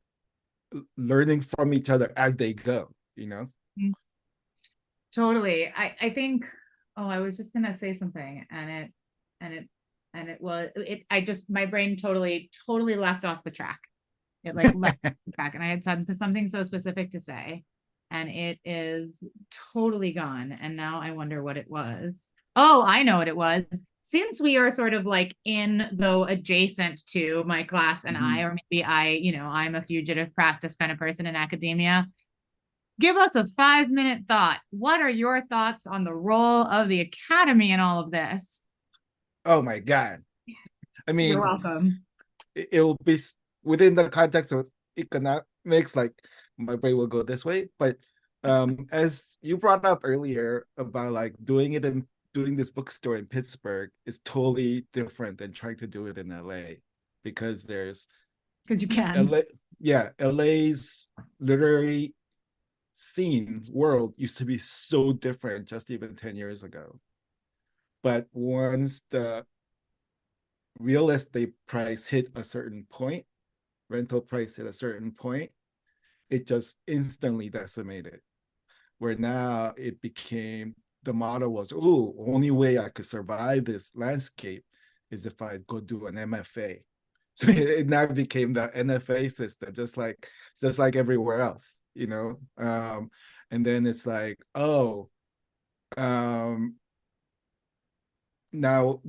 learning from each other as they go, you know. totally. I think, oh, I was just gonna say something and it and it was it I just my brain totally left off the track. It like left the track and I had something so specific to say and it is totally gone. And now I wonder what it was. Oh, I know what it was. Since we are sort of like in though adjacent to my class and I, Mhm. or maybe I, you know, I'm a fugitive practice kind of person in academia. Give us a 5 minute thought. What are your thoughts on the role of the academy in all of this? Oh my God. I You're mean, welcome. it'll be within the context of economics, like my brain will go this way. But as you brought up earlier about like doing this bookstore in Pittsburgh is totally different than trying to do it in LA, because there's Because you can. LA, yeah, LA's literary scene world used to be so different just even 10 years ago. But once the real estate price hit a certain point, rental price at a certain point, it just instantly decimated. Where now it became, the model was, oh, only way I could survive this landscape is if I go do an MFA. So it now became the NFA system, just like everywhere else, you know. And then it's like, oh, um, now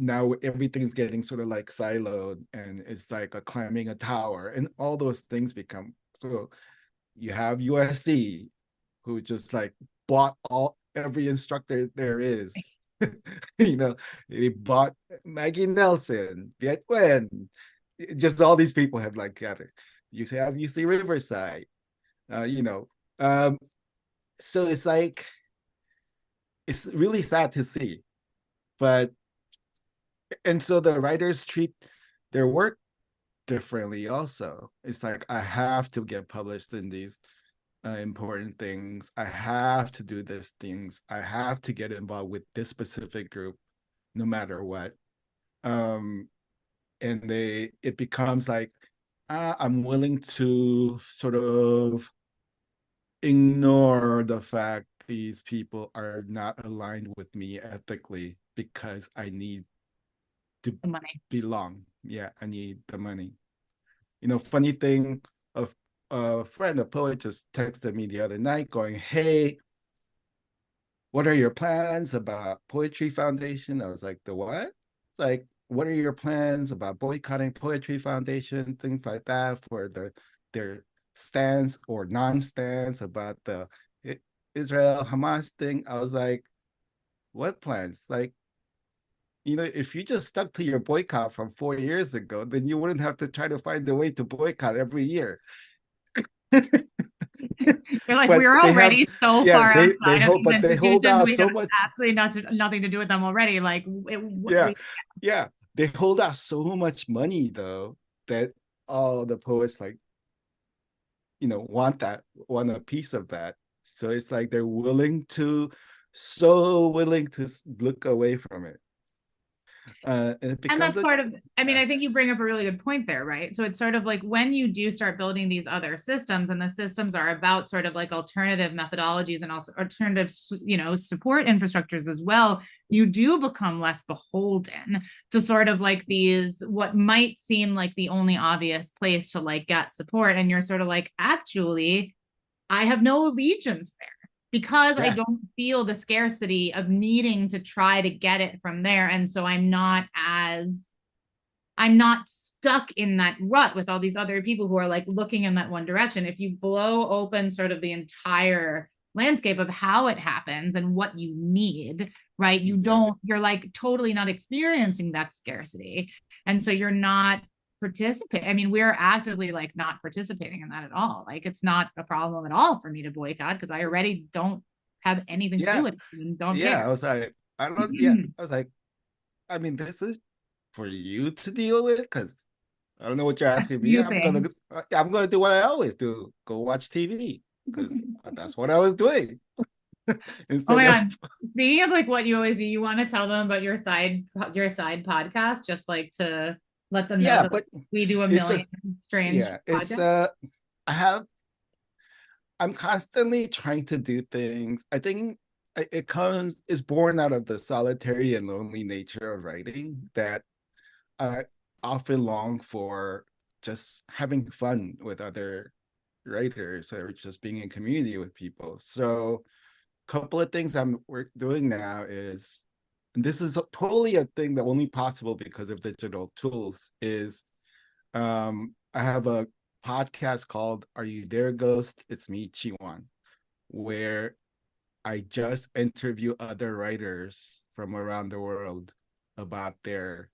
everything's getting sort of like siloed, and it's like a climbing a tower, and all those things become so. You have USC, who just like bought every instructor there is. You know, they bought Maggie Nelson, Viet Nguyen, just all these people have like gathered. You have UC Riverside, you know. So it's like, it's really sad to see, but and so the writers treat their work differently also. It's like, I have to get published in these important things. I have to do these things. I have to get involved with this specific group, no matter what. Um, and it becomes like, I'm willing to sort of ignore the fact these people are not aligned with me ethically because I need to The money. belong. Yeah, I need the money. You know, funny thing, a friend, a poet, just texted me the other night going, hey, what are your plans about Poetry Foundation? I was like, the what? It's like, what are your plans about boycotting Poetry Foundation, things like that, for their stance or non-stance about the Israel Hamas thing? I was like, what plans? Like, you know, if you just stuck to your boycott from 4 years ago, then you wouldn't have to try to find a way to boycott every year. You're like, But we're they have, already so yeah, far they outside of hold, these but they hold institutions. out We have so much. absolutely nothing to do with them already. Like, Yeah, yeah, they hold out so much money though, that all the poets, like, want a piece of that. So it's like they're willing to so willing to look away from it. And it And becomes that's a part of, I mean, yeah, I think you bring up a really good point there, right? So it's sort of like when you do start building these other systems, and the systems are about sort of like alternative methodologies and also alternative, support infrastructures as well, you do become less beholden to sort of like these, what might seem like the only obvious place to like get support. And you're sort of like, actually, I have no allegiance there because I yeah, don't feel the scarcity of needing to try to get it from there. And so I'm not stuck in that rut with all these other people who are like looking in that one direction. If you blow open sort of the entire landscape of how it happens and what you need, right? yeah, You're like totally not experiencing that scarcity. And so you're not participating. I mean, we're actively like not participating in that at all. Like it's not a problem at all for me to boycott because I already don't have anything to do yeah, with it and don't yeah. care. I was like, I don't, yeah. I was like, I mean, this is for you to deal with because I don't know what you're That's asking me. you thing. I'm gonna do what I always do: go watch TV because that's what I was doing Oh my instead of God. Speaking of like what you always do, you want to tell them about your side podcast, just like to let them know yeah. that But we do a it's million a strange yeah. It's projects. I have I'm constantly trying to do things. I think it's born out of the solitary and lonely nature of writing that I often long for just having fun with other writers or just being in community with people. So a couple of things we're doing now is, and this is totally a thing that only possible because of digital tools, is I have a podcast called Are You There, Ghost? It's me, Chiwan, where I just interview other writers from around the world about their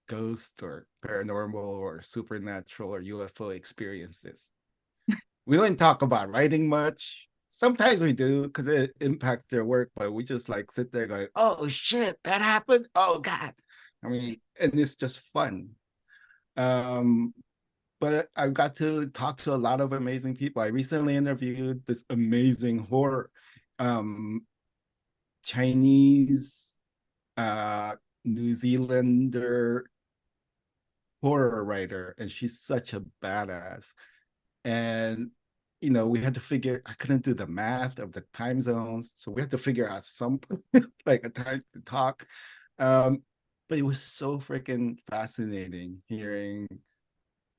ghost or paranormal or supernatural or UFO experiences. We don't talk about writing much. Sometimes we do because it impacts their work, but we just like sit there going, oh shit, that happened. Oh God. I mean, and it's just fun. Um, but I've got to talk to a lot of amazing people. I recently interviewed this amazing horror um Chinese New Zealander horror writer, and she's such a badass. And we had to figure, I couldn't do the math of the time zones, so we had to figure out some like a time to talk. But it was so freaking fascinating hearing,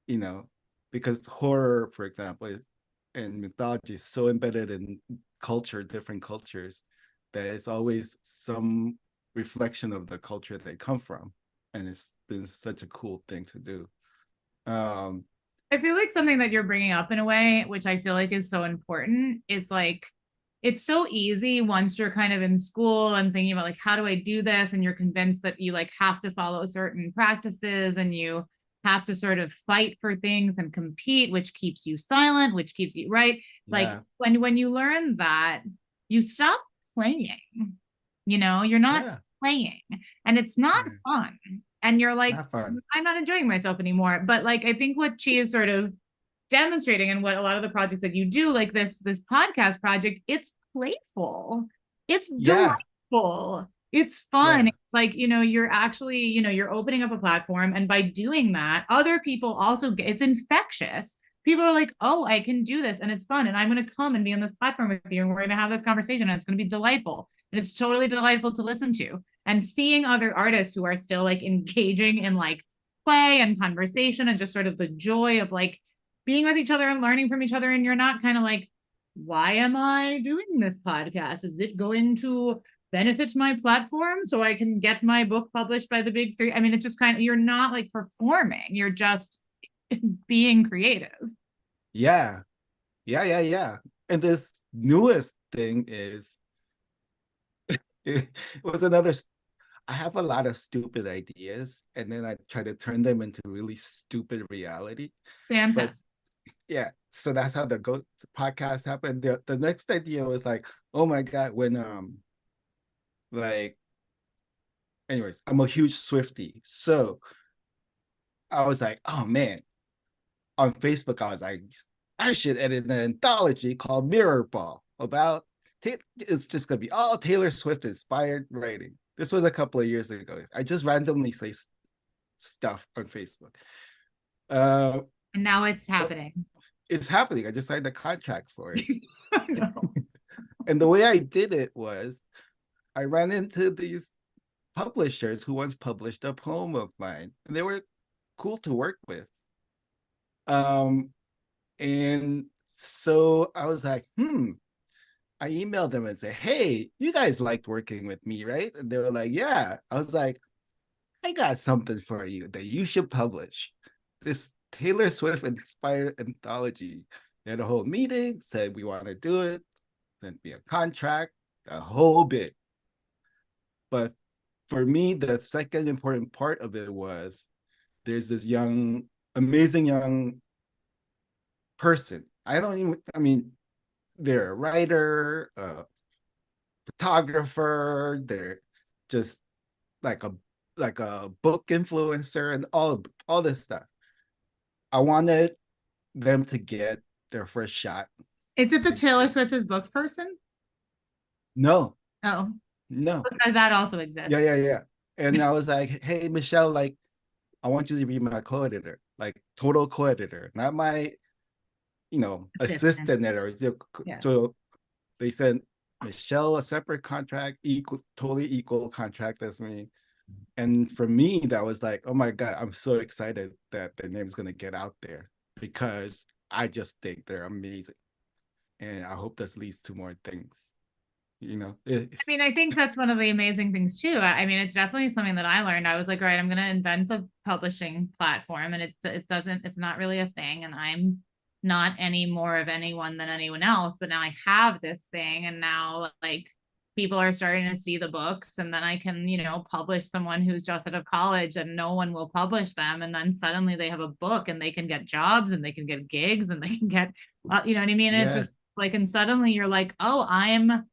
you know, because horror, for example, and mythology is so embedded in different cultures, that it's always some reflection of the culture they come from. And it's been such a cool thing to do. Um, I feel like something that you're bringing up in a way, which I feel like is so important, is like it's so easy once you're kind of in school and thinking about like how do I do this, and you're convinced that you like have to follow certain practices and you have to sort of fight for things and compete, which keeps you silent, which keeps you right. Like yeah, when you learn that, you stop playing. You're not yeah, playing, and it's not yeah, fun. And you're like, not fun. I'm not enjoying myself anymore. But like I think what she is sort of demonstrating and what a lot of the projects that you do, like this podcast project, it's playful. It's Yeah, delightful. It's fun. yeah, It's like, you're actually, you're opening up a platform. And by doing that, other people also it's infectious. People are like, oh, I can do this and it's fun. And I'm going to come and be on this platform with you. And we're going to have this conversation and it's going to be delightful. And it's totally delightful to listen to. And seeing other artists who are still like engaging in like play and conversation and just sort of the joy of like being with each other and learning from each other. And you're not kind of like, why am I doing this podcast? Is it going to benefit my platform so I can get my book published by the big three? I mean, it's just kind of, you're not like performing, you're just being creative. yeah, yeah. And this newest thing is, it was I have a lot of stupid ideas, and then I try to turn them into really stupid reality. But Fantastic. yeah, so that's how the Ghost podcast happened. The next idea was like, oh my God, when like anyways, I'm a huge Swiftie. So I was like, oh man, on Facebook, I was like, I should edit an anthology called Mirror Ball about it's just gonna be all Taylor Swift inspired writing. This was a couple of years ago. I just randomly say stuff on Facebook. And now it's happening. It's happening. I just signed a contract for it. No. And the way I did it was I ran into these publishers who once published a poem of mine, and they were cool to work with. And so I was like, I emailed them and said, hey, you guys liked working with me, right? And they were like, yeah. I was like, I got something for you that you should publish. This Taylor Swift inspired anthology. They had a whole meeting, said we want to do it, sent me a contract, a whole bit. But for me, the second important part of it was there's this amazing young person. I mean, they're a writer, a photographer, they're just like a book influencer and all this stuff. I wanted them to get their first shot. Is it the Taylor Swift is books person? No. Oh. No. That also exists. Yeah. And I was like, hey, Michelle, like, I want you to be my co-editor, like total co-editor, not my, assistant editor. Yeah. So they sent Michelle a separate contract, totally equal contract as me. And for me, that was like, oh my God, I'm so excited that their name's going to get out there because I just think they're amazing. And I hope this leads to more things. I mean, I think that's one of the amazing things too. I mean, it's definitely something that I learned. I was like, all right, I'm going to invent a publishing platform, and it's not really a thing. And I'm not any more of anyone than anyone else. But now I have this thing, and now like people are starting to see the books, and then I can, publish someone who's just out of college and no one will publish them. And then suddenly they have a book and they can get jobs and they can get gigs and they can get, you know what I mean? And it's just like, and suddenly you're like, oh, I'm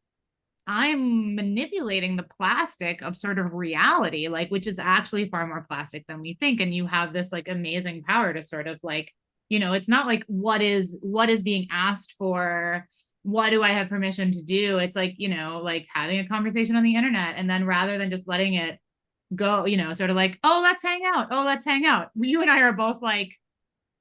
manipulating the plastic of sort of reality, like, which is actually far more plastic than we think. And you have this like amazing power to sort of like, it's not like what is being asked for, what do I have permission to do? It's like, like having a conversation on the internet. And then rather than just letting it go, sort of like, oh, let's hang out. Oh, let's hang out. You and I are both like,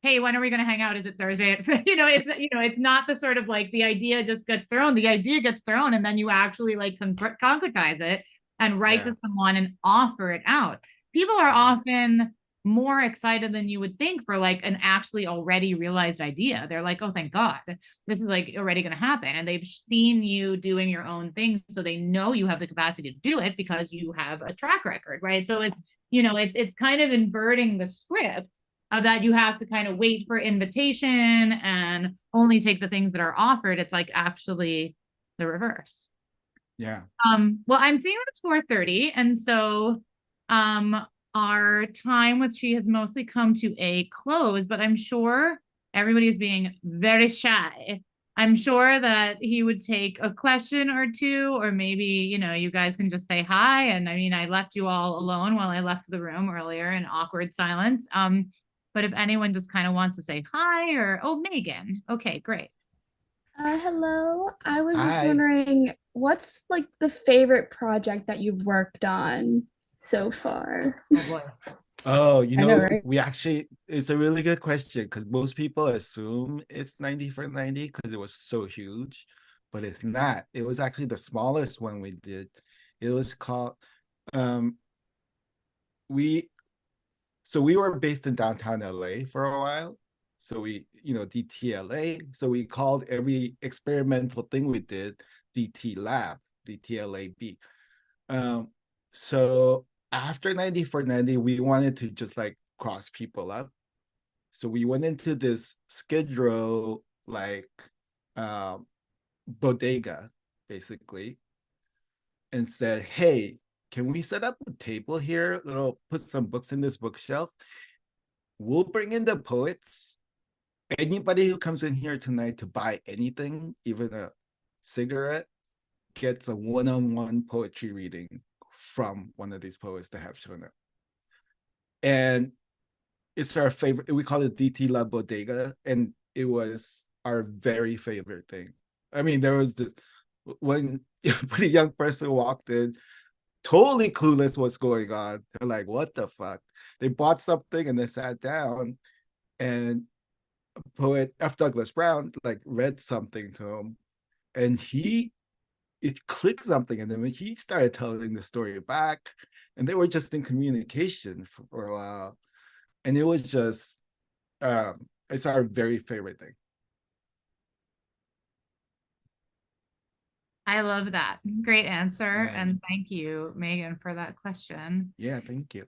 hey, when are we going to hang out? Is it Thursday? It's not the sort of like the idea just gets thrown. The idea gets thrown, and then you actually like concretize it and write to someone and offer it out. People are often more excited than you would think for like an actually already realized idea. They're like, oh, thank God, this is like already going to happen. And they've seen you doing your own thing. So they know you have the capacity to do it because you have a track record, right? So it's kind of inverting the script of that you have to kind of wait for invitation and only take the things that are offered. It's like actually the reverse. Yeah. Well, I'm seeing it's 4:30. And so our time with Chi has mostly come to a close, but I'm sure everybody is being very shy. I'm sure that he would take a question or two, or maybe, you guys can just say hi. And I mean, I left you all alone while I left the room earlier in awkward silence. But if anyone just kind of wants to say hi or, oh, Megan. Okay, great. Hello. I was just Hi. wondering, what's like the favorite project that you've worked on so far? Oh boy. Oh, I know, right? we actually, it's a really good question because most people assume it's 90 for 90 because it was so huge, but it's not. It was actually the smallest one we did. It was called, we were based in downtown LA for a while. So we, DTLA. So we called every experimental thing we did DT Lab, DTLAB. So after 90 for 90, we wanted to just like cross people up. So we went into this Skid Row, like bodega, basically, and said, hey, can we set up a table here? Put some books in this bookshelf. We'll bring in the poets. Anybody who comes in here tonight to buy anything, even a cigarette, gets a one-on-one poetry reading from one of these poets that have shown up. And it's our favorite. We call it DT La Bodega, and it was our very favorite thing. I mean, there was this when a pretty young person walked in, totally clueless what's going on. They're like, what the fuck? They bought something and they sat down, and poet F. Douglas Brown like read something to him, and it clicked something, and then when he started telling the story back, and they were just in communication for a while, and it was just it's our very favorite thing. I love that. Great answer. And thank you, Megan, for that question. Yeah, thank you.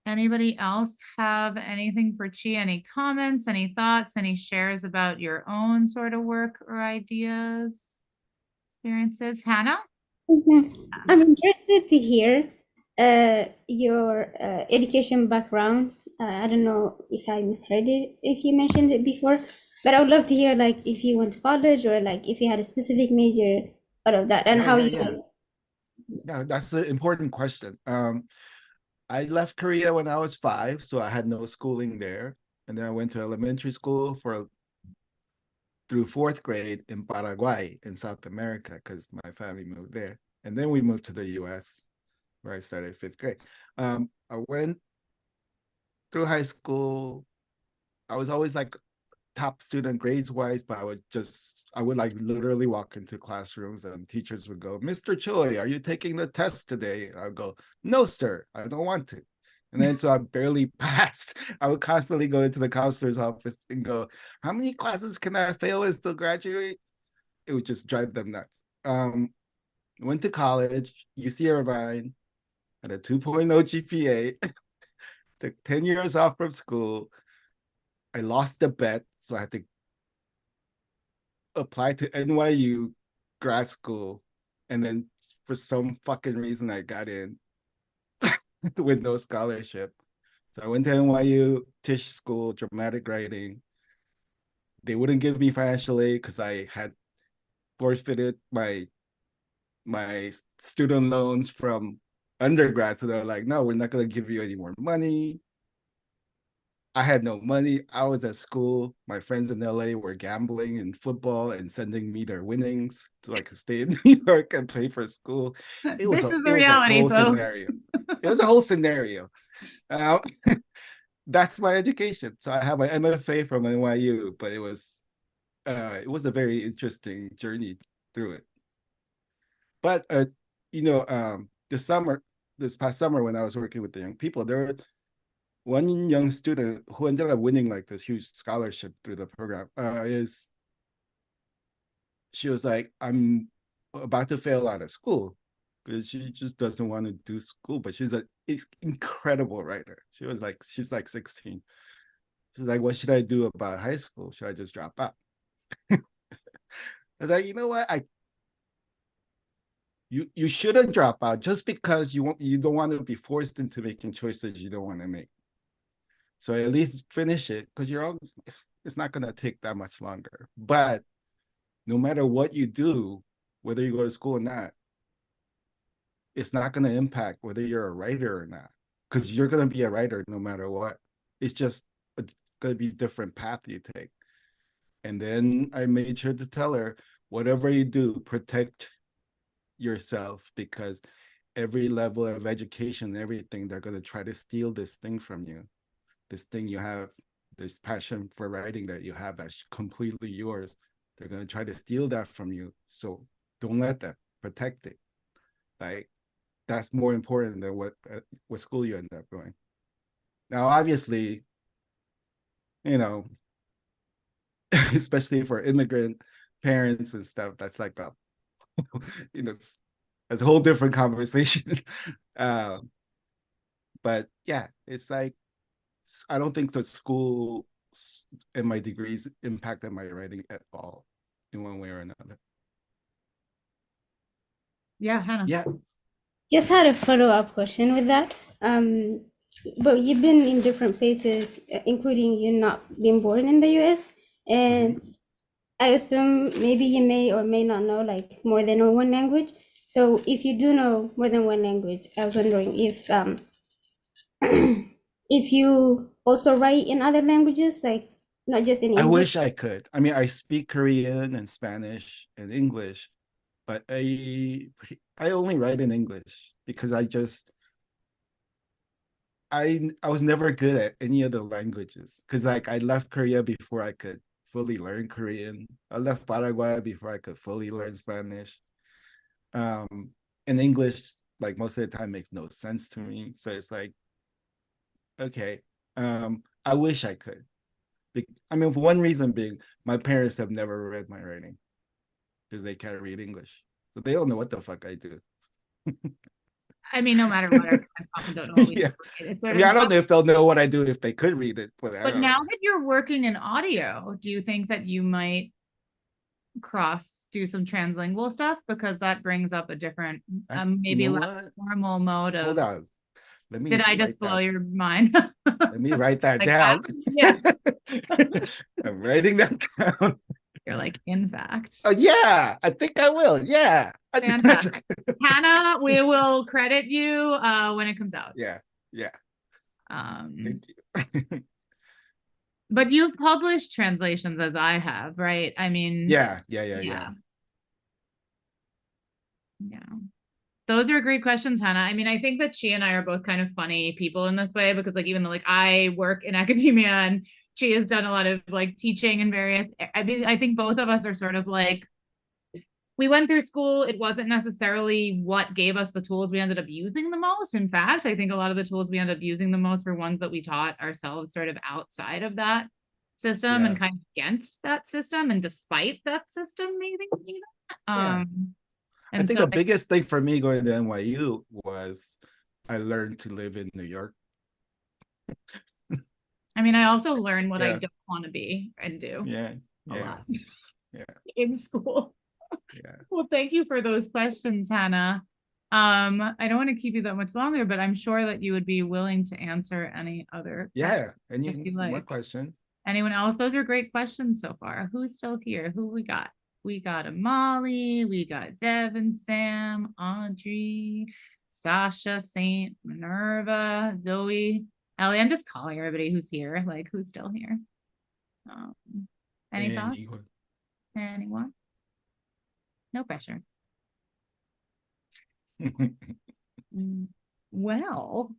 Anybody else have anything for Chi? Any comments, any thoughts, any shares about your own sort of work or ideas, experiences? Hannah? I'm interested to hear your education background. I don't know if I misheard it, if you mentioned it before, but I would love to hear like if you went to college or like if you had a specific major out of that and how you. Yeah, that's an important question. I left Korea when I was 5, so I had no schooling there. And then I went to elementary school through 4th grade in Paraguay in South America because my family moved there. And then we moved to the US where I started 5th grade. I went through high school. I was always like top student grades wise, but I would like literally walk into classrooms and teachers would go, Mr. Choi, are you taking the test today? I'd go, no, sir, I don't want to. And then so I barely passed. I would constantly go into the counselor's office and go, how many classes can I fail and still graduate? It would just drive them nuts. Went to college, UC Irvine, had a 2.0 GPA, took 10 years off from school. I lost the bet, so I had to apply to NYU grad school, and then for some fucking reason I got in with no scholarship. So I went to NYU Tisch School, dramatic writing. They wouldn't give me financial aid because I had forfeited my student loans from undergrad. So they're like, no, we're not going to give you any more money. I had no money. I was at school. My friends in LA were gambling in football and sending me their winnings so I could stay in New York and pay for school. It was a whole scenario. It was a whole scenario. That's my education. So I have my MFA from NYU, but it was a very interesting journey through it. But this past summer when I was working with the young people, there were one young student who ended up winning like this huge scholarship through the program. She was like, I'm about to fail out of school because she just doesn't want to do school, but she's an incredible writer. She's like 16. She's like, what should I do about high school? Should I just drop out? I was like, you know what? You shouldn't drop out just because you don't want to be forced into making choices you don't want to make. So at least finish it because it's not going to take that much longer. But no matter what you do, whether you go to school or not, it's not going to impact whether you're a writer or not, because you're going to be a writer no matter what. It's just it's going to be a different path you take. And then I made sure to tell her, whatever you do, protect yourself, because every level of education, everything, they're going to try to steal this thing from you. This thing you have, this passion for writing that you have that's completely yours. They're going to try to steal that from you. So don't let them. Protect it. Like, that's more important than what school you end up going. Now, obviously, especially for immigrant parents and stuff, that's like that's a whole different conversation. But yeah, it's like, I don't think the school and my degrees impacted my writing at all in one way or another. Yeah, Hannah. Yeah. Just had a follow-up question with that. But you've been in different places, including you not being born in the US, and I assume maybe you may or may not know like more than one language. So if you do know more than one language, I was wondering if if you also write in other languages, like not just in I English? wish I could. I mean, I speak Korean and Spanish and English, but I only write in English because I was never good at any of the languages because like I left Korea before I could fully learn Korean. I left Paraguay before I could fully learn Spanish. Um, and English, like most of the time, makes no sense to me. So it's like, okay, I wish I could. I mean, for one reason being, my parents have never read my writing because they can't read English, so they don't know what the fuck I do. I mean, no matter what, our parents often don't know what we Yeah. do. It's I sort mean, of, I don't know if they'll know what I do if they could read it, but I but don't now know. that you're working in audio, do you think that you might do some translingual stuff? Because that brings up a different, You maybe know less what? formal mode Hold of, on. Let did me I just write blow that. your mind? Let me write that Like that? down. Yeah. I'm writing that down. You're like, in fact. Oh yeah, I think I will. Yeah. Fantastic. Hannah, we will credit you when it comes out. Yeah. Yeah. Um, Thank you. but you've published translations as I have, right? I mean, Yeah. yeah. Those are great questions, Hannah. I mean, I think that she and I are both kind of funny people in this way because, like, even though like I work in academia and she has done a lot of like teaching and various, I mean, I think both of us are sort of like, we went through school. It wasn't necessarily what gave us the tools we ended up using the most. In fact, I think a lot of the tools we ended up using the most were ones that we taught ourselves sort of outside of that system and Yeah. kind of against that system and despite that system, maybe even. Yeah. I And think so the biggest thing for me going to NYU was I learned to live in New York. I mean, I also learned what I Yeah. don't want to be and do Yeah. a Yeah. lot Yeah. in school. Yeah. Well, thank you for those questions, Hannah. I don't want to keep you that much longer, but I'm sure that you would be willing to answer any other Yeah. questions And if you more like. questions. Anyone else? Those are great questions so far. Who's still here? Who we got? We got Amali, we got Devin, Sam, Audrey, Sasha, Saint, Minerva, Zoe, Ellie. I'm just calling everybody who's here, like who's still here. Any thoughts? Anyone? No pressure. Well,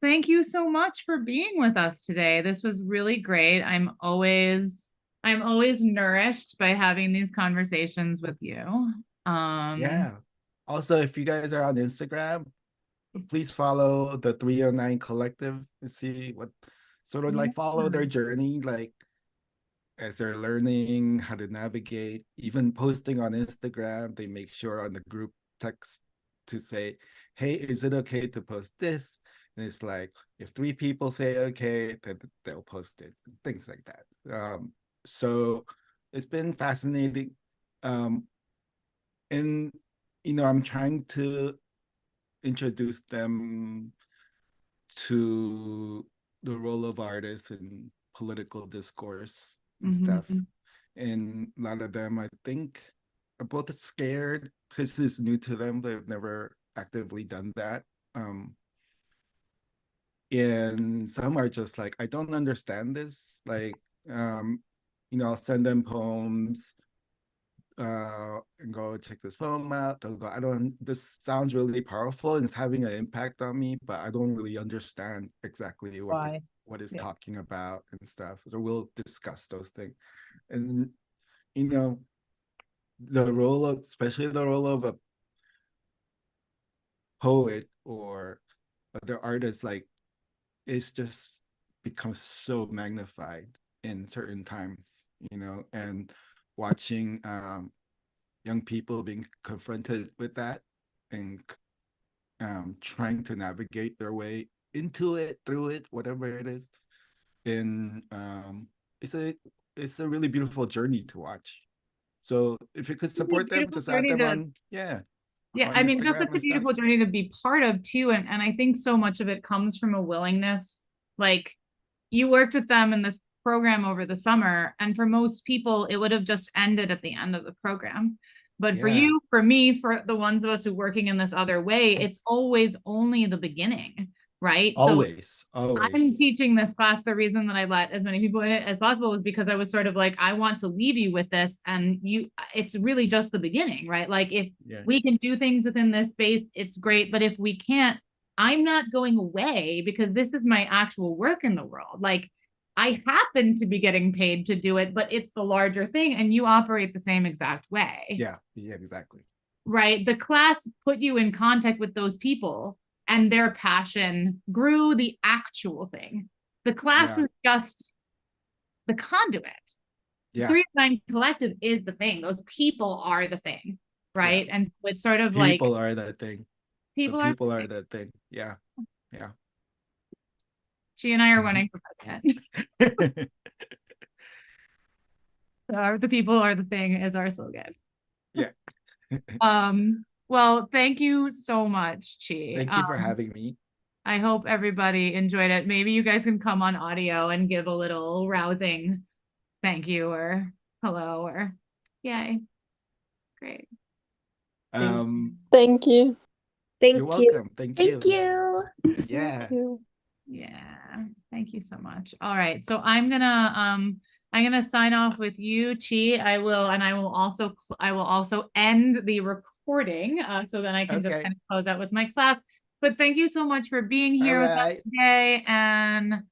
thank you so much for being with us today. This was really great. I'm always nourished by having these conversations with you. Yeah. Also, if you guys are on Instagram, please follow the 309 Collective and see what sort of like follow their journey, like as they're learning how to navigate, even posting on Instagram, they make sure on the group text to say, hey, is it okay to post this? And it's like, if 3 people say okay, then they'll post it, things like that. So it's been fascinating. And, I'm trying to introduce them to the role of artists in political discourse and stuff. And a lot of them, I think, are both scared because it's new to them. They've never actively done that. And some are just like, I don't understand this. Like, I'll send them poems and go check this poem out. They'll go, this sounds really powerful and it's having an impact on me, but I don't really understand exactly what it's talking about and stuff. So we'll discuss those things. And, especially the role of a poet or other artist, like it's just becomes so magnified in certain times, and watching young people being confronted with that and trying to navigate their way into it, through it, whatever it is. And it's a really beautiful journey to watch. So if you could support them, just add them on, Yeah, on I mean, just Instagram such a and stuff. beautiful journey to be part of too. And I think so much of it comes from a willingness. Like, you worked with them in this program over the summer, and for most people, it would have just ended at the end of the program. But for Yeah. you, for me, for the ones of us who are working in this other way, it's always only the beginning. right? Always, I'm always. teaching this class. The reason that I let as many people in it as possible is because I was sort of like, I want to leave you with this, and it's really just the beginning, right? Like, if Yeah. we can do things within this space, it's great. But if we can't, I'm not going away, because this is my actual work in the world. Like, I happen to be getting paid to do it, but it's the larger thing, and you operate the same exact way. Yeah, exactly. Right? The class put you in contact with those people, and their passion grew the actual thing. The class Yeah. is just the conduit. Yeah. 309 Collective is the thing. Those people are the thing, right? And so it's sort of like People are that thing. people People are are that thing. Yeah. Yeah. She and I are running for president. So the people are the thing is our slogan. Yeah. Well, thank you so much, Chi. Thank you for having me. I hope everybody enjoyed it. Maybe you guys can come on audio and give a little rousing thank you or hello or yay. Great. Thank you. You're welcome. Thank you. Thank you. Yeah. Thank you. Yeah. Thank you so much. All right. So I'm gonna sign off with you, Chi. I will also end the recording so then I can just Okay. kind of close out with my class. But thank you so much for being All here with us right. today, and